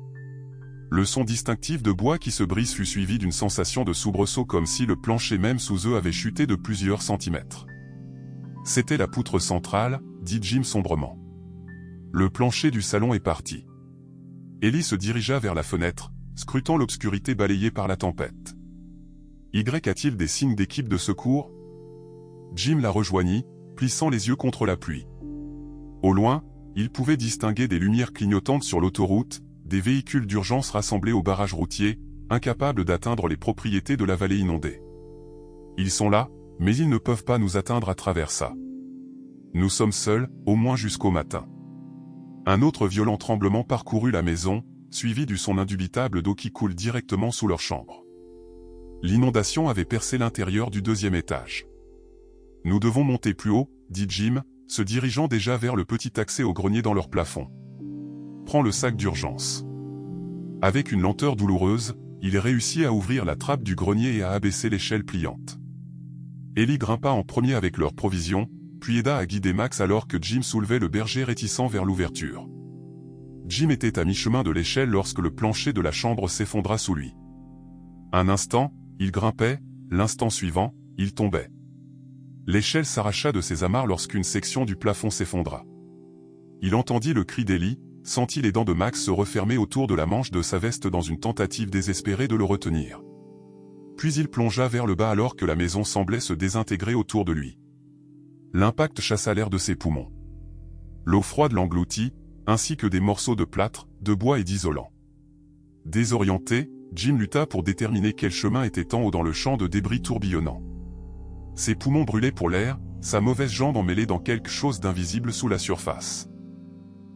Le son distinctif de bois qui se brise fut suivi d'une sensation de soubresaut comme si le plancher même sous eux avait chuté de plusieurs centimètres. C'était la poutre centrale, dit Jim sombrement. Le plancher du salon est parti. Ellie se dirigea vers la fenêtre, scrutant l'obscurité balayée par la tempête. Y a-t-il des signes d'équipe de secours? Jim la rejoignit, plissant les yeux contre la pluie. Au loin, il pouvait distinguer des lumières clignotantes sur l'autoroute, des véhicules d'urgence rassemblés au barrage routier, incapables d'atteindre les propriétés de la vallée inondée. Ils sont là, mais ils ne peuvent pas nous atteindre à travers ça. Nous sommes seuls, au moins jusqu'au matin. Un autre violent tremblement parcourut la maison, suivi du son indubitable d'eau qui coule directement sous leur chambre. L'inondation avait percé l'intérieur du 2e étage. Nous devons monter plus haut, dit Jim, se dirigeant déjà vers le petit accès au grenier dans leur plafond. Prends le sac d'urgence. Avec une lenteur douloureuse, il réussit à ouvrir la trappe du grenier et à abaisser l'échelle pliante. Ellie grimpa en premier avec leurs provisions, puis aida à guider Max alors que Jim soulevait le berger réticent vers l'ouverture. Jim était à mi-chemin de l'échelle lorsque le plancher de la chambre s'effondra sous lui. Un instant, il grimpait, l'instant suivant, il tombait. L'échelle s'arracha de ses amarres lorsqu'une section du plafond s'effondra. Il entendit le cri d'Ellie, sentit les dents de Max se refermer autour de la manche de sa veste dans une tentative désespérée de le retenir. Puis il plongea vers le bas alors que la maison semblait se désintégrer autour de lui. L'impact chassa l'air de ses poumons. L'eau froide l'engloutit, ainsi que des morceaux de plâtre, de bois et d'isolant. Désorienté, Jim lutta pour déterminer quel chemin était en haut dans le champ de débris tourbillonnant. Ses poumons brûlaient pour l'air, sa mauvaise jambe emmêlée dans quelque chose d'invisible sous la surface.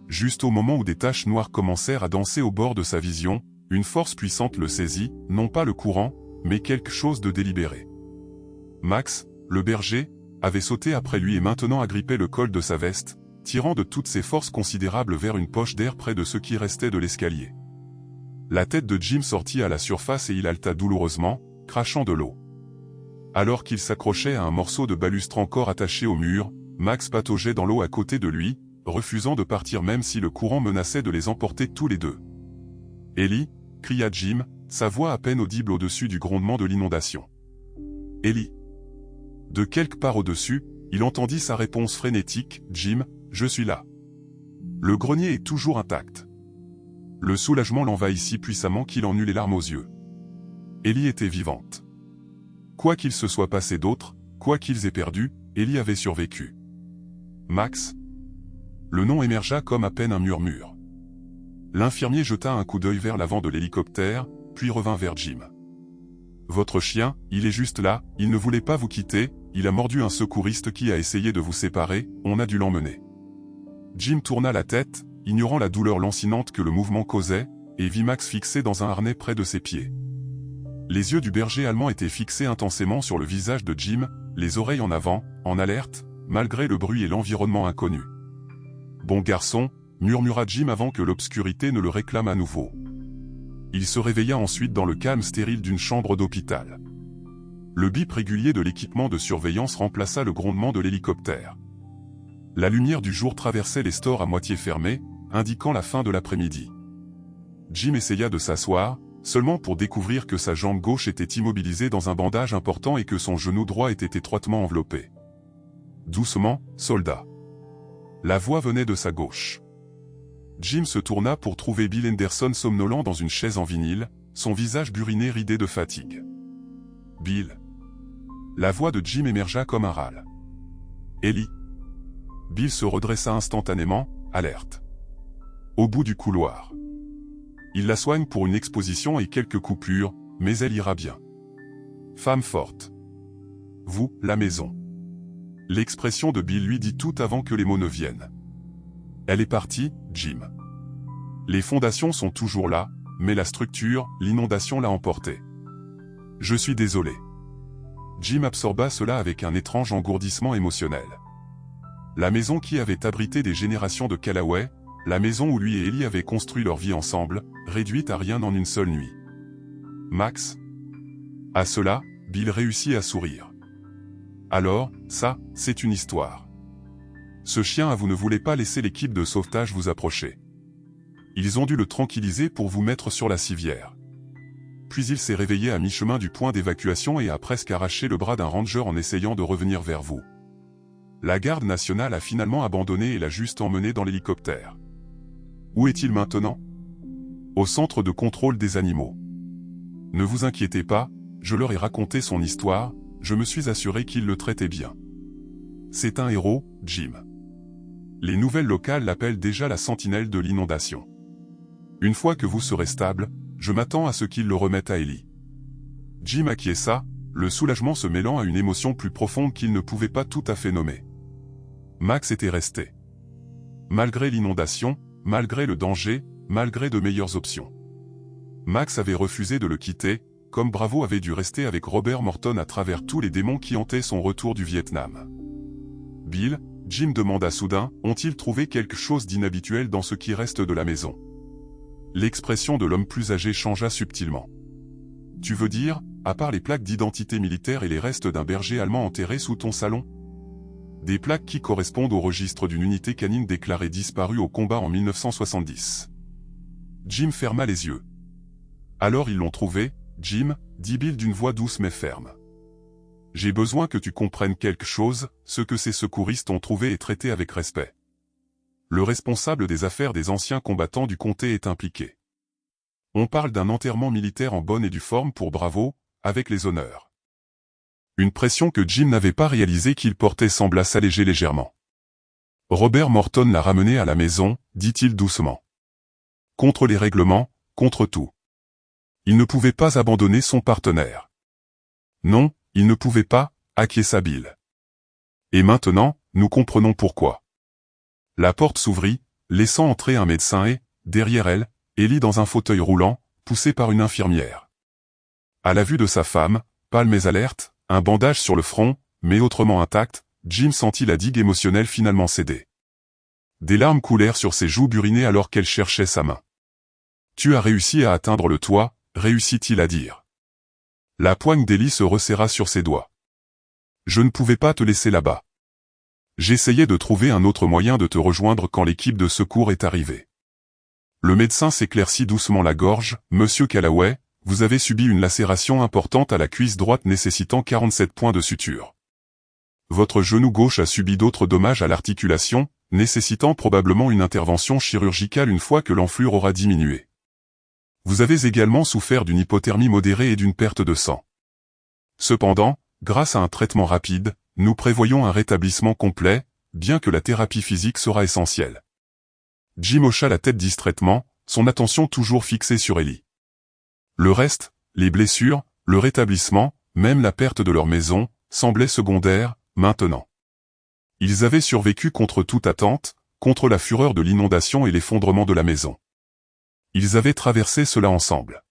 Juste au moment où des taches noires commencèrent à danser au bord de sa vision, une force puissante le saisit, non pas le courant, mais quelque chose de délibéré. Max, le berger, avait sauté après lui et maintenant agrippait le col de sa veste, tirant de toutes ses forces considérables vers une poche d'air près de ce qui restait de l'escalier. La tête de Jim sortit à la surface et il haleta douloureusement, crachant de l'eau. Alors qu'il s'accrochait à un morceau de balustre encore attaché au mur, Max pataugeait dans l'eau à côté de lui, refusant de partir même si le courant menaçait de les emporter tous les deux. « Ellie !» cria Jim, sa voix à peine audible au-dessus du grondement de l'inondation. « Ellie !» De quelque part au-dessus, il entendit sa réponse frénétique, « Jim, je suis là. » Le grenier est toujours intact. Le soulagement l'envahit si puissamment qu'il en eut les larmes aux yeux. Ellie était vivante. Quoi qu'il se soit passé d'autre, quoi qu'ils aient perdu, Ellie avait survécu. Max ? Le nom émergea comme à peine un murmure. L'infirmier jeta un coup d'œil vers l'avant de l'hélicoptère, puis revint vers Jim. « Votre chien, il est juste là, il ne voulait pas vous quitter, il a mordu un secouriste qui a essayé de vous séparer, on a dû l'emmener. » Jim tourna la tête, ignorant la douleur lancinante que le mouvement causait, et vit Max fixé dans un harnais près de ses pieds. Les yeux du berger allemand étaient fixés intensément sur le visage de Jim, les oreilles en avant, en alerte, malgré le bruit et l'environnement inconnu. « Bon garçon », murmura Jim avant que l'obscurité ne le réclame à nouveau. Il se réveilla ensuite dans le calme stérile d'une chambre d'hôpital. Le bip régulier de l'équipement de surveillance remplaça le grondement de l'hélicoptère. La lumière du jour traversait les stores à moitié fermés, indiquant la fin de l'après-midi. Jim essaya de s'asseoir, seulement pour découvrir que sa jambe gauche était immobilisée dans un bandage important et que son genou droit était étroitement enveloppé. Doucement, soldat. La voix venait de sa gauche. Jim se tourna pour trouver Bill Henderson somnolent dans une chaise en vinyle, son visage buriné ridé de fatigue. « Bill !» La voix de Jim émergea comme un râle. « Ellie !» Bill se redressa instantanément, alerte. Au bout du couloir. Il la soigne pour une exposition et quelques coupures, mais elle ira bien. Femme forte. Vous, la maison. L'expression de Bill lui dit tout avant que les mots ne viennent. Elle est partie, Jim. Les fondations sont toujours là, mais la structure, l'inondation l'a emportée. Je suis désolé. Jim absorba cela avec un étrange engourdissement émotionnel. La maison qui avait abrité des générations de Callaway, la maison où lui et Ellie avaient construit leur vie ensemble, réduite à rien en une seule nuit. Max ? À cela, Bill réussit à sourire. Alors, ça, c'est une histoire. Ce chien à vous ne voulait pas laisser l'équipe de sauvetage vous approcher. Ils ont dû le tranquilliser pour vous mettre sur la civière. Puis il s'est réveillé à mi-chemin du point d'évacuation et a presque arraché le bras d'un ranger en essayant de revenir vers vous. La garde nationale a finalement abandonné et l'a juste emmené dans l'hélicoptère. Où est-il maintenant ? Au centre de contrôle des animaux. Ne vous inquiétez pas, je leur ai raconté son histoire, je me suis assuré qu'ils le traitaient bien. C'est un héros, Jim. Les nouvelles locales l'appellent déjà la sentinelle de l'inondation. Une fois que vous serez stable, je m'attends à ce qu'ils le remettent à Ellie. Jim acquiesça, le soulagement se mêlant à une émotion plus profonde qu'il ne pouvait pas tout à fait nommer. Max était resté. Malgré l'inondation, malgré le danger, malgré de meilleures options. Max avait refusé de le quitter, comme Bravo avait dû rester avec Robert Morton à travers tous les démons qui hantaient son retour du Vietnam. Bill, Jim demanda soudain, ont-ils trouvé quelque chose d'inhabituel dans ce qui reste de la maison ? L'expression de l'homme plus âgé changea subtilement. Tu veux dire, à part les plaques d'identité militaire et les restes d'un berger allemand enterré sous ton salon ? Des plaques qui correspondent au registre d'une unité canine déclarée disparue au combat en 1970. Jim ferma les yeux. Alors ils l'ont trouvé, Jim, dit Bill d'une voix douce mais ferme. J'ai besoin que tu comprennes quelque chose, ce que ces secouristes ont trouvé et traité avec respect. Le responsable des affaires des anciens combattants du comté est impliqué. On parle d'un enterrement militaire en bonne et due forme pour Bravo, avec les honneurs. Une pression que Jim n'avait pas réalisé qu'il portait sembla s'alléger légèrement. Robert Morton l'a ramené à la maison, dit-il doucement. Contre les règlements, contre tout. Il ne pouvait pas abandonner son partenaire. Non, il ne pouvait pas, acquiesça Bill. Et maintenant, nous comprenons pourquoi. La porte s'ouvrit, laissant entrer un médecin et, derrière elle, Ellie dans un fauteuil roulant, poussé par une infirmière. À la vue de sa femme, pâle mais alerte, un bandage sur le front, mais autrement intact, Jim sentit la digue émotionnelle finalement céder. Des larmes coulèrent sur ses joues burinées alors qu'elle cherchait sa main. « Tu as réussi à atteindre le toit », réussit-il à dire. La poigne d'Ellie se resserra sur ses doigts. « Je ne pouvais pas te laisser là-bas. J'essayais de trouver un autre moyen de te rejoindre quand l'équipe de secours est arrivée. » Le médecin s'éclaircit doucement la gorge. « Monsieur Callaway, vous avez subi une lacération importante à la cuisse droite nécessitant 47 points de suture. Votre genou gauche a subi d'autres dommages à l'articulation, nécessitant probablement une intervention chirurgicale une fois que l'enflure aura diminué. Vous avez également souffert d'une hypothermie modérée et d'une perte de sang. Cependant, grâce à un traitement rapide, nous prévoyons un rétablissement complet, bien que la thérapie physique sera essentielle. » Jim hocha la tête distraitement, son attention toujours fixée sur Ellie. Le reste, les blessures, le rétablissement, même la perte de leur maison, semblaient secondaires, maintenant. Ils avaient survécu contre toute attente, contre la fureur de l'inondation et l'effondrement de la maison. Ils avaient traversé cela ensemble.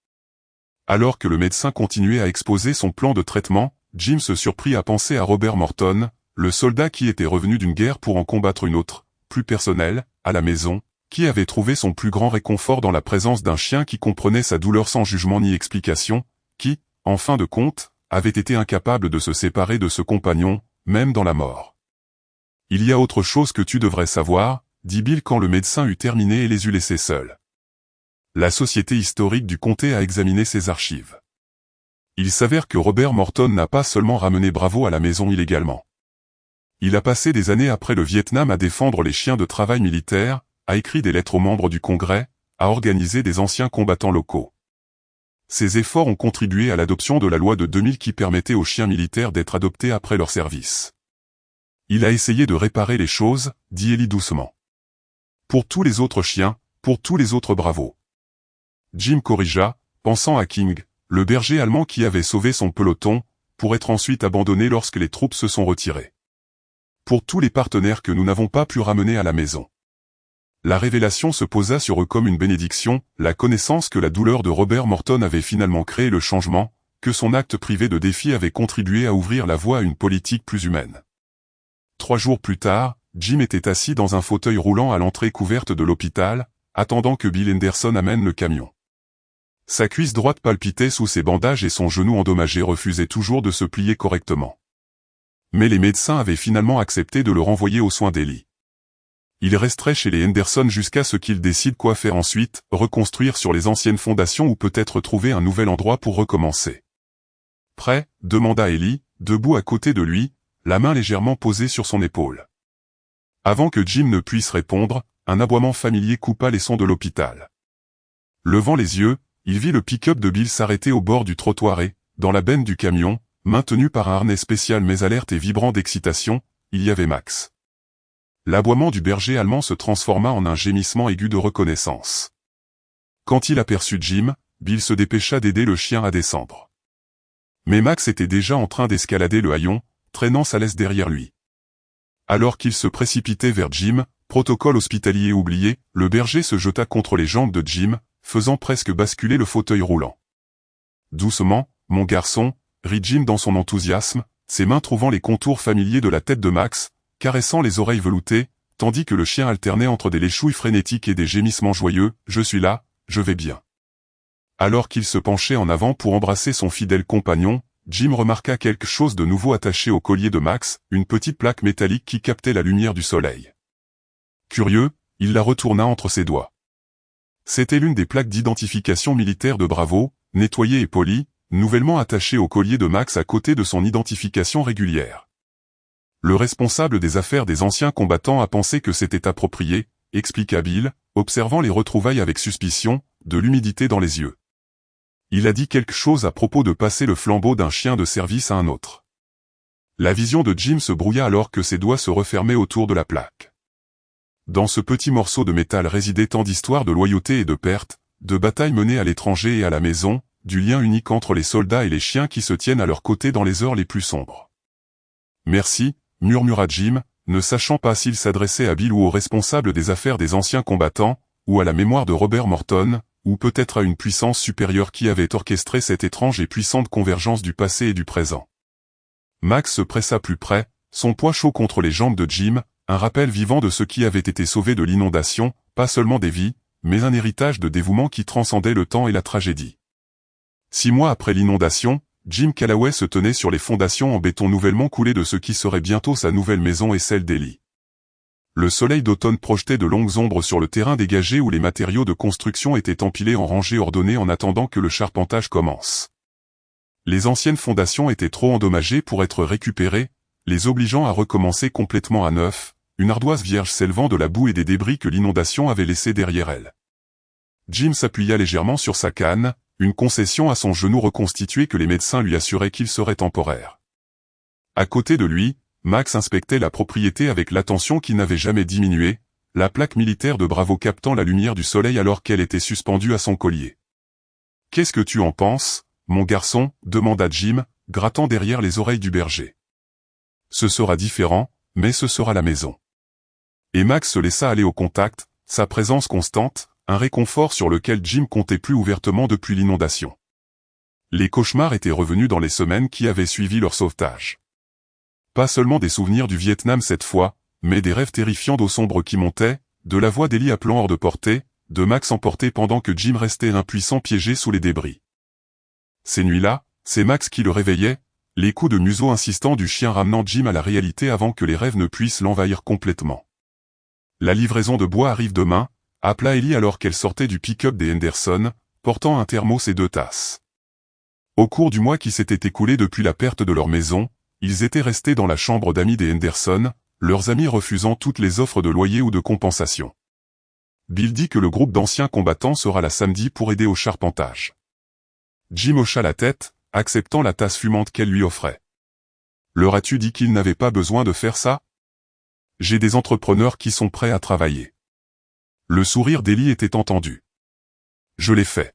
Alors que le médecin continuait à exposer son plan de traitement, Jim se surprit à penser à Robert Morton, le soldat qui était revenu d'une guerre pour en combattre une autre, plus personnelle, à la maison, qui avait trouvé son plus grand réconfort dans la présence d'un chien qui comprenait sa douleur sans jugement ni explication, qui, en fin de compte, avait été incapable de se séparer de ce compagnon, même dans la mort. « Il y a autre chose que tu devrais savoir, » dit Bill quand le médecin eut terminé et les eut laissés seuls. La Société historique du comté a examiné ses archives. Il s'avère que Robert Morton n'a pas seulement ramené Bravo à la maison illégalement. Il a passé des années après le Vietnam à défendre les chiens de travail militaire, a écrit des lettres aux membres du Congrès, a organisé des anciens combattants locaux. Ces efforts ont contribué à l'adoption de la loi de 2000 qui permettait aux chiens militaires d'être adoptés après leur service. Il a essayé de réparer les choses, dit Ellie doucement. Pour tous les autres chiens, pour tous les autres Bravos. Jim corrigea, pensant à King, le berger allemand qui avait sauvé son peloton, pour être ensuite abandonné lorsque les troupes se sont retirées. Pour tous les partenaires que nous n'avons pas pu ramener à la maison. La révélation se posa sur eux comme une bénédiction, la connaissance que la douleur de Robert Morton avait finalement créé le changement, que son acte privé de défi avait contribué à ouvrir la voie à une politique plus humaine. 3 jours plus tard, Jim était assis dans un fauteuil roulant à l'entrée couverte de l'hôpital, attendant que Bill Henderson amène le camion. Sa cuisse droite palpitait sous ses bandages et son genou endommagé refusait toujours de se plier correctement. Mais les médecins avaient finalement accepté de le renvoyer aux soins d'Ellie. Il resterait chez les Henderson jusqu'à ce qu'ils décident quoi faire ensuite, reconstruire sur les anciennes fondations ou peut-être trouver un nouvel endroit pour recommencer. « Prêt ?» demanda Ellie, debout à côté de lui, la main légèrement posée sur son épaule. Avant que Jim ne puisse répondre, un aboiement familier coupa les sons de l'hôpital. Levant les yeux, il vit le pick-up de Bill s'arrêter au bord du trottoir et, dans la benne du camion, maintenu par un harnais spécial mais alerte et vibrant d'excitation, il y avait Max. L'aboiement du berger allemand se transforma en un gémissement aigu de reconnaissance. Quand il aperçut Jim, Bill se dépêcha d'aider le chien à descendre. Mais Max était déjà en train d'escalader le haillon, traînant sa laisse derrière lui. Alors qu'il se précipitait vers Jim, protocole hospitalier oublié, le berger se jeta contre les jambes de Jim, faisant presque basculer le fauteuil roulant. « Doucement, mon garçon », rit Jim dans son enthousiasme, ses mains trouvant les contours familiers de la tête de Max, caressant les oreilles veloutées, tandis que le chien alternait entre des léchouilles frénétiques et des gémissements joyeux, « Je suis là, je vais bien. » Alors qu'il se penchait en avant pour embrasser son fidèle compagnon, Jim remarqua quelque chose de nouveau attaché au collier de Max, une petite plaque métallique qui captait la lumière du soleil. Curieux, il la retourna entre ses doigts. C'était l'une des plaques d'identification militaire de Bravo, nettoyée et polie, nouvellement attachée au collier de Max à côté de son identification régulière. Le responsable des affaires des anciens combattants a pensé que c'était approprié, expliqua Bill, observant les retrouvailles avec suspicion, de l'humidité dans les yeux. Il a dit quelque chose à propos de passer le flambeau d'un chien de service à un autre. La vision de Jim se brouilla alors que ses doigts se refermaient autour de la plaque. Dans ce petit morceau de métal résidait tant d'histoires de loyauté et de perte, de batailles menées à l'étranger et à la maison, du lien unique entre les soldats et les chiens qui se tiennent à leur côté dans les heures les plus sombres. « Merci », murmura Jim, ne sachant pas s'il s'adressait à Bill ou au responsable des affaires des anciens combattants, ou à la mémoire de Robert Morton, ou peut-être à une puissance supérieure qui avait orchestré cette étrange et puissante convergence du passé et du présent. Max se pressa plus près, son poids chaud contre les jambes de Jim, un rappel vivant de ceux qui avaient été sauvés de l'inondation, pas seulement des vies, mais un héritage de dévouement qui transcendait le temps et la tragédie. 6 mois après l'inondation, Jim Callaway se tenait sur les fondations en béton nouvellement coulé de ce qui serait bientôt sa nouvelle maison et celle d'Ellie. Le soleil d'automne projetait de longues ombres sur le terrain dégagé où les matériaux de construction étaient empilés en rangées ordonnées en attendant que le charpentage commence. Les anciennes fondations étaient trop endommagées pour être récupérées, les obligeant à recommencer complètement à neuf, une ardoise vierge s'élevant de la boue et des débris que l'inondation avait laissés derrière elle. Jim s'appuya légèrement sur sa canne, une concession à son genou reconstitué que les médecins lui assuraient qu'il serait temporaire. À côté de lui, Max inspectait la propriété avec l'attention qui n'avait jamais diminué, la plaque militaire de Bravo captant la lumière du soleil alors qu'elle était suspendue à son collier. « Qu'est-ce que tu en penses, mon garçon ?» demanda Jim, grattant derrière les oreilles du berger. « Ce sera différent, mais ce sera la maison. » Et Max se laissa aller au contact, sa présence constante, un réconfort sur lequel Jim comptait plus ouvertement depuis l'inondation. Les cauchemars étaient revenus dans les semaines qui avaient suivi leur sauvetage. Pas seulement des souvenirs du Vietnam cette fois, mais des rêves terrifiants d'eau sombre qui montaient, de la voix d'Ellie appelant hors de portée, de Max emporté pendant que Jim restait impuissant piégé sous les débris. Ces nuits-là, c'est Max qui le réveillait, les coups de museau insistants du chien ramenant Jim à la réalité avant que les rêves ne puissent l'envahir complètement. La livraison de bois arrive demain, appela Ellie alors qu'elle sortait du pick-up des Henderson, portant un thermos et 2 tasses. Au cours du mois qui s'était écoulé depuis la perte de leur maison, ils étaient restés dans la chambre d'amis des Henderson, leurs amis refusant toutes les offres de loyer ou de compensation. Bill dit que le groupe d'anciens combattants sera là samedi pour aider au charpentage. Jim hocha la tête, acceptant la tasse fumante qu'elle lui offrait. Leur as-tu dit qu'il n'avait pas besoin de faire ça? J'ai des entrepreneurs qui sont prêts à travailler. Le sourire d'Ellie était entendu. Je l'ai fait.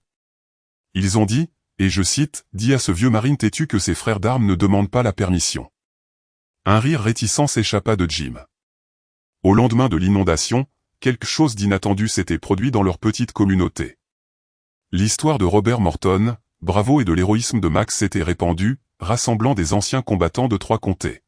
Ils ont dit, et je cite, dit à ce vieux marine têtu que ses frères d'armes ne demandent pas la permission. Un rire réticent s'échappa de Jim. Au lendemain de l'inondation, quelque chose d'inattendu s'était produit dans leur petite communauté. L'histoire de Robert Morton, Bravo et de l'héroïsme de Max s'était répandue, rassemblant des anciens combattants de 3 comtés.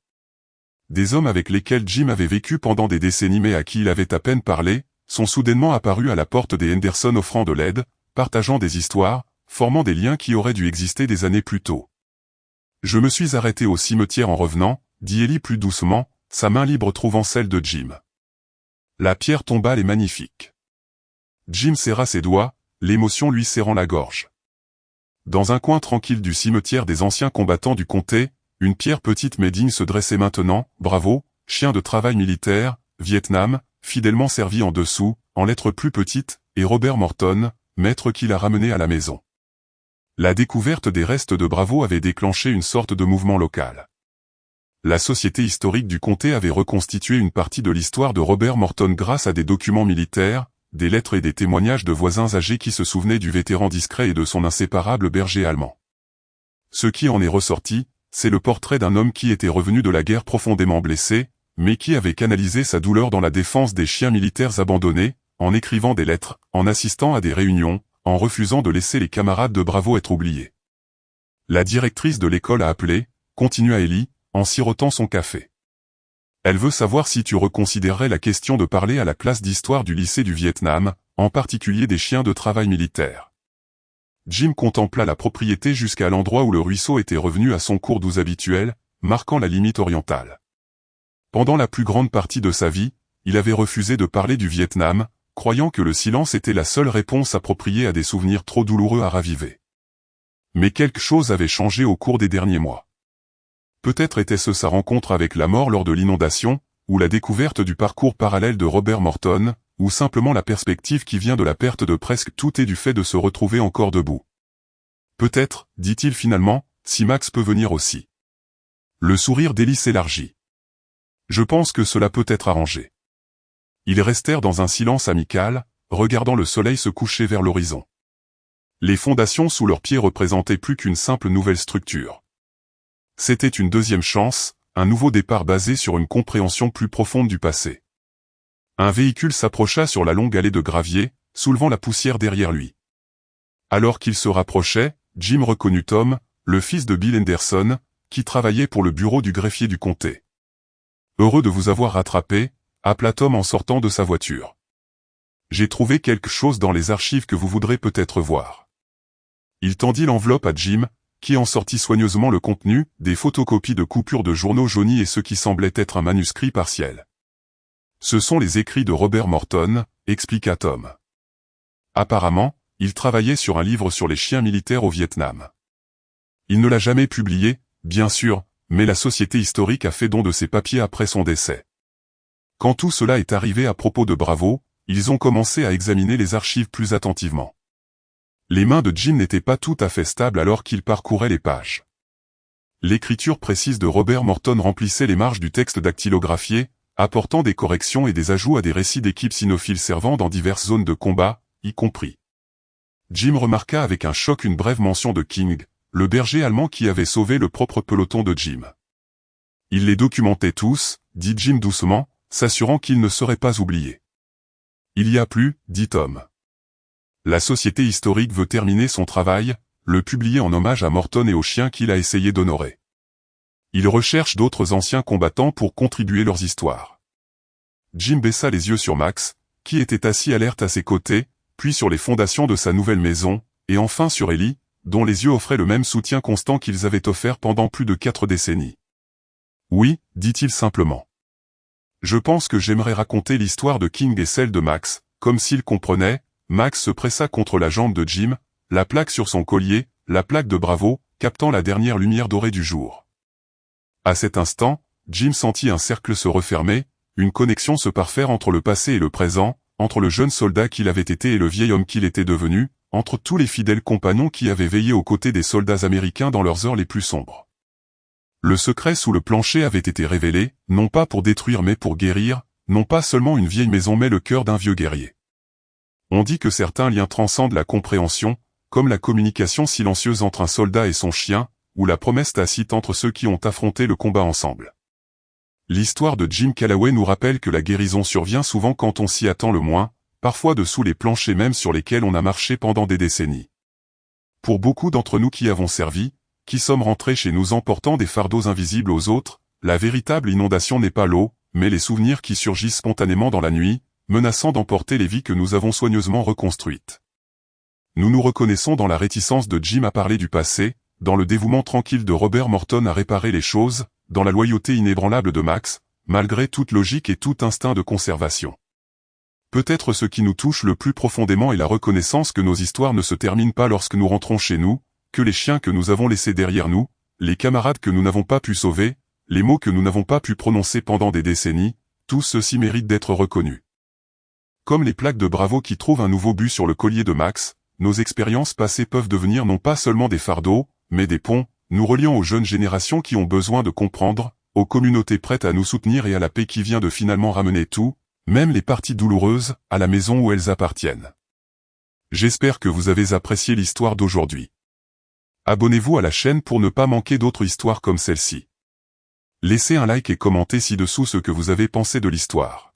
Des hommes avec lesquels Jim avait vécu pendant des décennies mais à qui il avait à peine parlé, sont soudainement apparus à la porte des Henderson offrant de l'aide, partageant des histoires, formant des liens qui auraient dû exister des années plus tôt. Je me suis arrêté au cimetière en revenant, dit Ellie plus doucement, sa main libre trouvant celle de Jim. La pierre tombale est magnifique. Jim serra ses doigts, l'émotion lui serrant la gorge. Dans un coin tranquille du cimetière des anciens combattants du comté, une pierre petite mais digne se dressait maintenant, Bravo, chien de travail militaire, Vietnam, fidèlement servi en dessous, en lettres plus petites, et Robert Morton, maître qui l'a ramené à la maison. La découverte des restes de Bravo avait déclenché une sorte de mouvement local. La société historique du comté avait reconstitué une partie de l'histoire de Robert Morton grâce à des documents militaires, des lettres et des témoignages de voisins âgés qui se souvenaient du vétéran discret et de son inséparable berger allemand. Ce qui en est ressorti, c'est le portrait d'un homme qui était revenu de la guerre profondément blessé, mais qui avait canalisé sa douleur dans la défense des chiens militaires abandonnés, en écrivant des lettres, en assistant à des réunions, en refusant de laisser les camarades de Bravo être oubliés. La directrice de l'école a appelé, continua Ellie, en sirotant son café. Elle veut savoir si tu reconsidérerais la question de parler à la classe d'histoire du lycée du Vietnam, en particulier des chiens de travail militaire. Jim contempla la propriété jusqu'à l'endroit où le ruisseau était revenu à son cours d'eau habituel, marquant la limite orientale. Pendant la plus grande partie de sa vie, il avait refusé de parler du Vietnam, croyant que le silence était la seule réponse appropriée à des souvenirs trop douloureux à raviver. Mais quelque chose avait changé au cours des derniers mois. Peut-être était-ce sa rencontre avec la mort lors de l'inondation, ou la découverte du parcours parallèle de Robert Morton, ou simplement la perspective qui vient de la perte de presque tout et du fait de se retrouver encore debout. Peut-être, dit-il finalement, si Max peut venir aussi. Le sourire d'Ellie s'élargit. Je pense que cela peut être arrangé. Ils restèrent dans un silence amical, regardant le soleil se coucher vers l'horizon. Les fondations sous leurs pieds représentaient plus qu'une simple nouvelle structure. C'était une deuxième chance, un nouveau départ basé sur une compréhension plus profonde du passé. Un véhicule s'approcha sur la longue allée de gravier, soulevant la poussière derrière lui. Alors qu'il se rapprochait, Jim reconnut Tom, le fils de Bill Henderson, qui travaillait pour le bureau du greffier du comté. Heureux de vous avoir rattrapé, appela Tom en sortant de sa voiture. J'ai trouvé quelque chose dans les archives que vous voudrez peut-être voir. Il tendit l'enveloppe à Jim, qui en sortit soigneusement le contenu, des photocopies de coupures de journaux jaunis et ce qui semblait être un manuscrit partiel. Ce sont les écrits de Robert Morton, expliqua Tom. Apparemment, il travaillait sur un livre sur les chiens militaires au Vietnam. Il ne l'a jamais publié, bien sûr, mais la Société historique a fait don de ses papiers après son décès. Quand tout cela est arrivé à propos de Bravo, ils ont commencé à examiner les archives plus attentivement. Les mains de Jim n'étaient pas tout à fait stables alors qu'il parcourait les pages. L'écriture précise de Robert Morton remplissait les marges du texte dactylographié, apportant des corrections et des ajouts à des récits d'équipes cynophiles servant dans diverses zones de combat, y compris. Jim remarqua avec un choc une brève mention de King, le berger allemand qui avait sauvé le propre peloton de Jim. Il les documentait tous, dit Jim doucement, s'assurant qu'ils ne seraient pas oubliés. Il y a plus, dit Tom. La Société historique veut terminer son travail, le publier en hommage à Morton et aux chiens qu'il a essayé d'honorer. Il recherche d'autres anciens combattants pour contribuer leurs histoires. Jim baissa les yeux sur Max, qui était assis alerte à ses côtés, puis sur les fondations de sa nouvelle maison, et enfin sur Ellie, dont les yeux offraient le même soutien constant qu'ils avaient offert pendant plus de 4 décennies. Oui, dit-il simplement. Je pense que j'aimerais raconter l'histoire de King et celle de Max, comme s'il comprenait. Max se pressa contre la jambe de Jim, la plaque sur son collier, la plaque de Bravo, captant la dernière lumière dorée du jour. À cet instant, Jim sentit un cercle se refermer, une connexion se parfaire entre le passé et le présent, entre le jeune soldat qu'il avait été et le vieil homme qu'il était devenu, entre tous les fidèles compagnons qui avaient veillé aux côtés des soldats américains dans leurs heures les plus sombres. Le secret sous le plancher avait été révélé, non pas pour détruire mais pour guérir, non pas seulement une vieille maison mais le cœur d'un vieux guerrier. On dit que certains liens transcendent la compréhension, comme la communication silencieuse entre un soldat et son chien, ou la promesse tacite entre ceux qui ont affronté le combat ensemble. L'histoire de Jim Callaway nous rappelle que la guérison survient souvent quand on s'y attend le moins, parfois dessous les planchers même sur lesquels on a marché pendant des décennies. Pour beaucoup d'entre nous qui avons servi, qui sommes rentrés chez nous emportant des fardeaux invisibles aux autres, la véritable inondation n'est pas l'eau, mais les souvenirs qui surgissent spontanément dans la nuit, menaçant d'emporter les vies que nous avons soigneusement reconstruites. Nous nous reconnaissons dans la réticence de Jim à parler du passé, dans le dévouement tranquille de Robert Morton à réparer les choses, dans la loyauté inébranlable de Max, malgré toute logique et tout instinct de conservation. Peut-être ce qui nous touche le plus profondément est la reconnaissance que nos histoires ne se terminent pas lorsque nous rentrons chez nous, que les chiens que nous avons laissés derrière nous, les camarades que nous n'avons pas pu sauver, les mots que nous n'avons pas pu prononcer pendant des décennies, tous ceux-ci méritent d'être reconnus. Comme les plaques de Bravo qui trouvent un nouveau but sur le collier de Max, nos expériences passées peuvent devenir non pas seulement des fardeaux, mais des ponts, nous reliant aux jeunes générations qui ont besoin de comprendre, aux communautés prêtes à nous soutenir et à la paix qui vient de finalement ramener tout, même les parties douloureuses, à la maison où elles appartiennent. J'espère que vous avez apprécié l'histoire d'aujourd'hui. Abonnez-vous à la chaîne pour ne pas manquer d'autres histoires comme celle-ci. Laissez un like et commentez ci-dessous ce que vous avez pensé de l'histoire.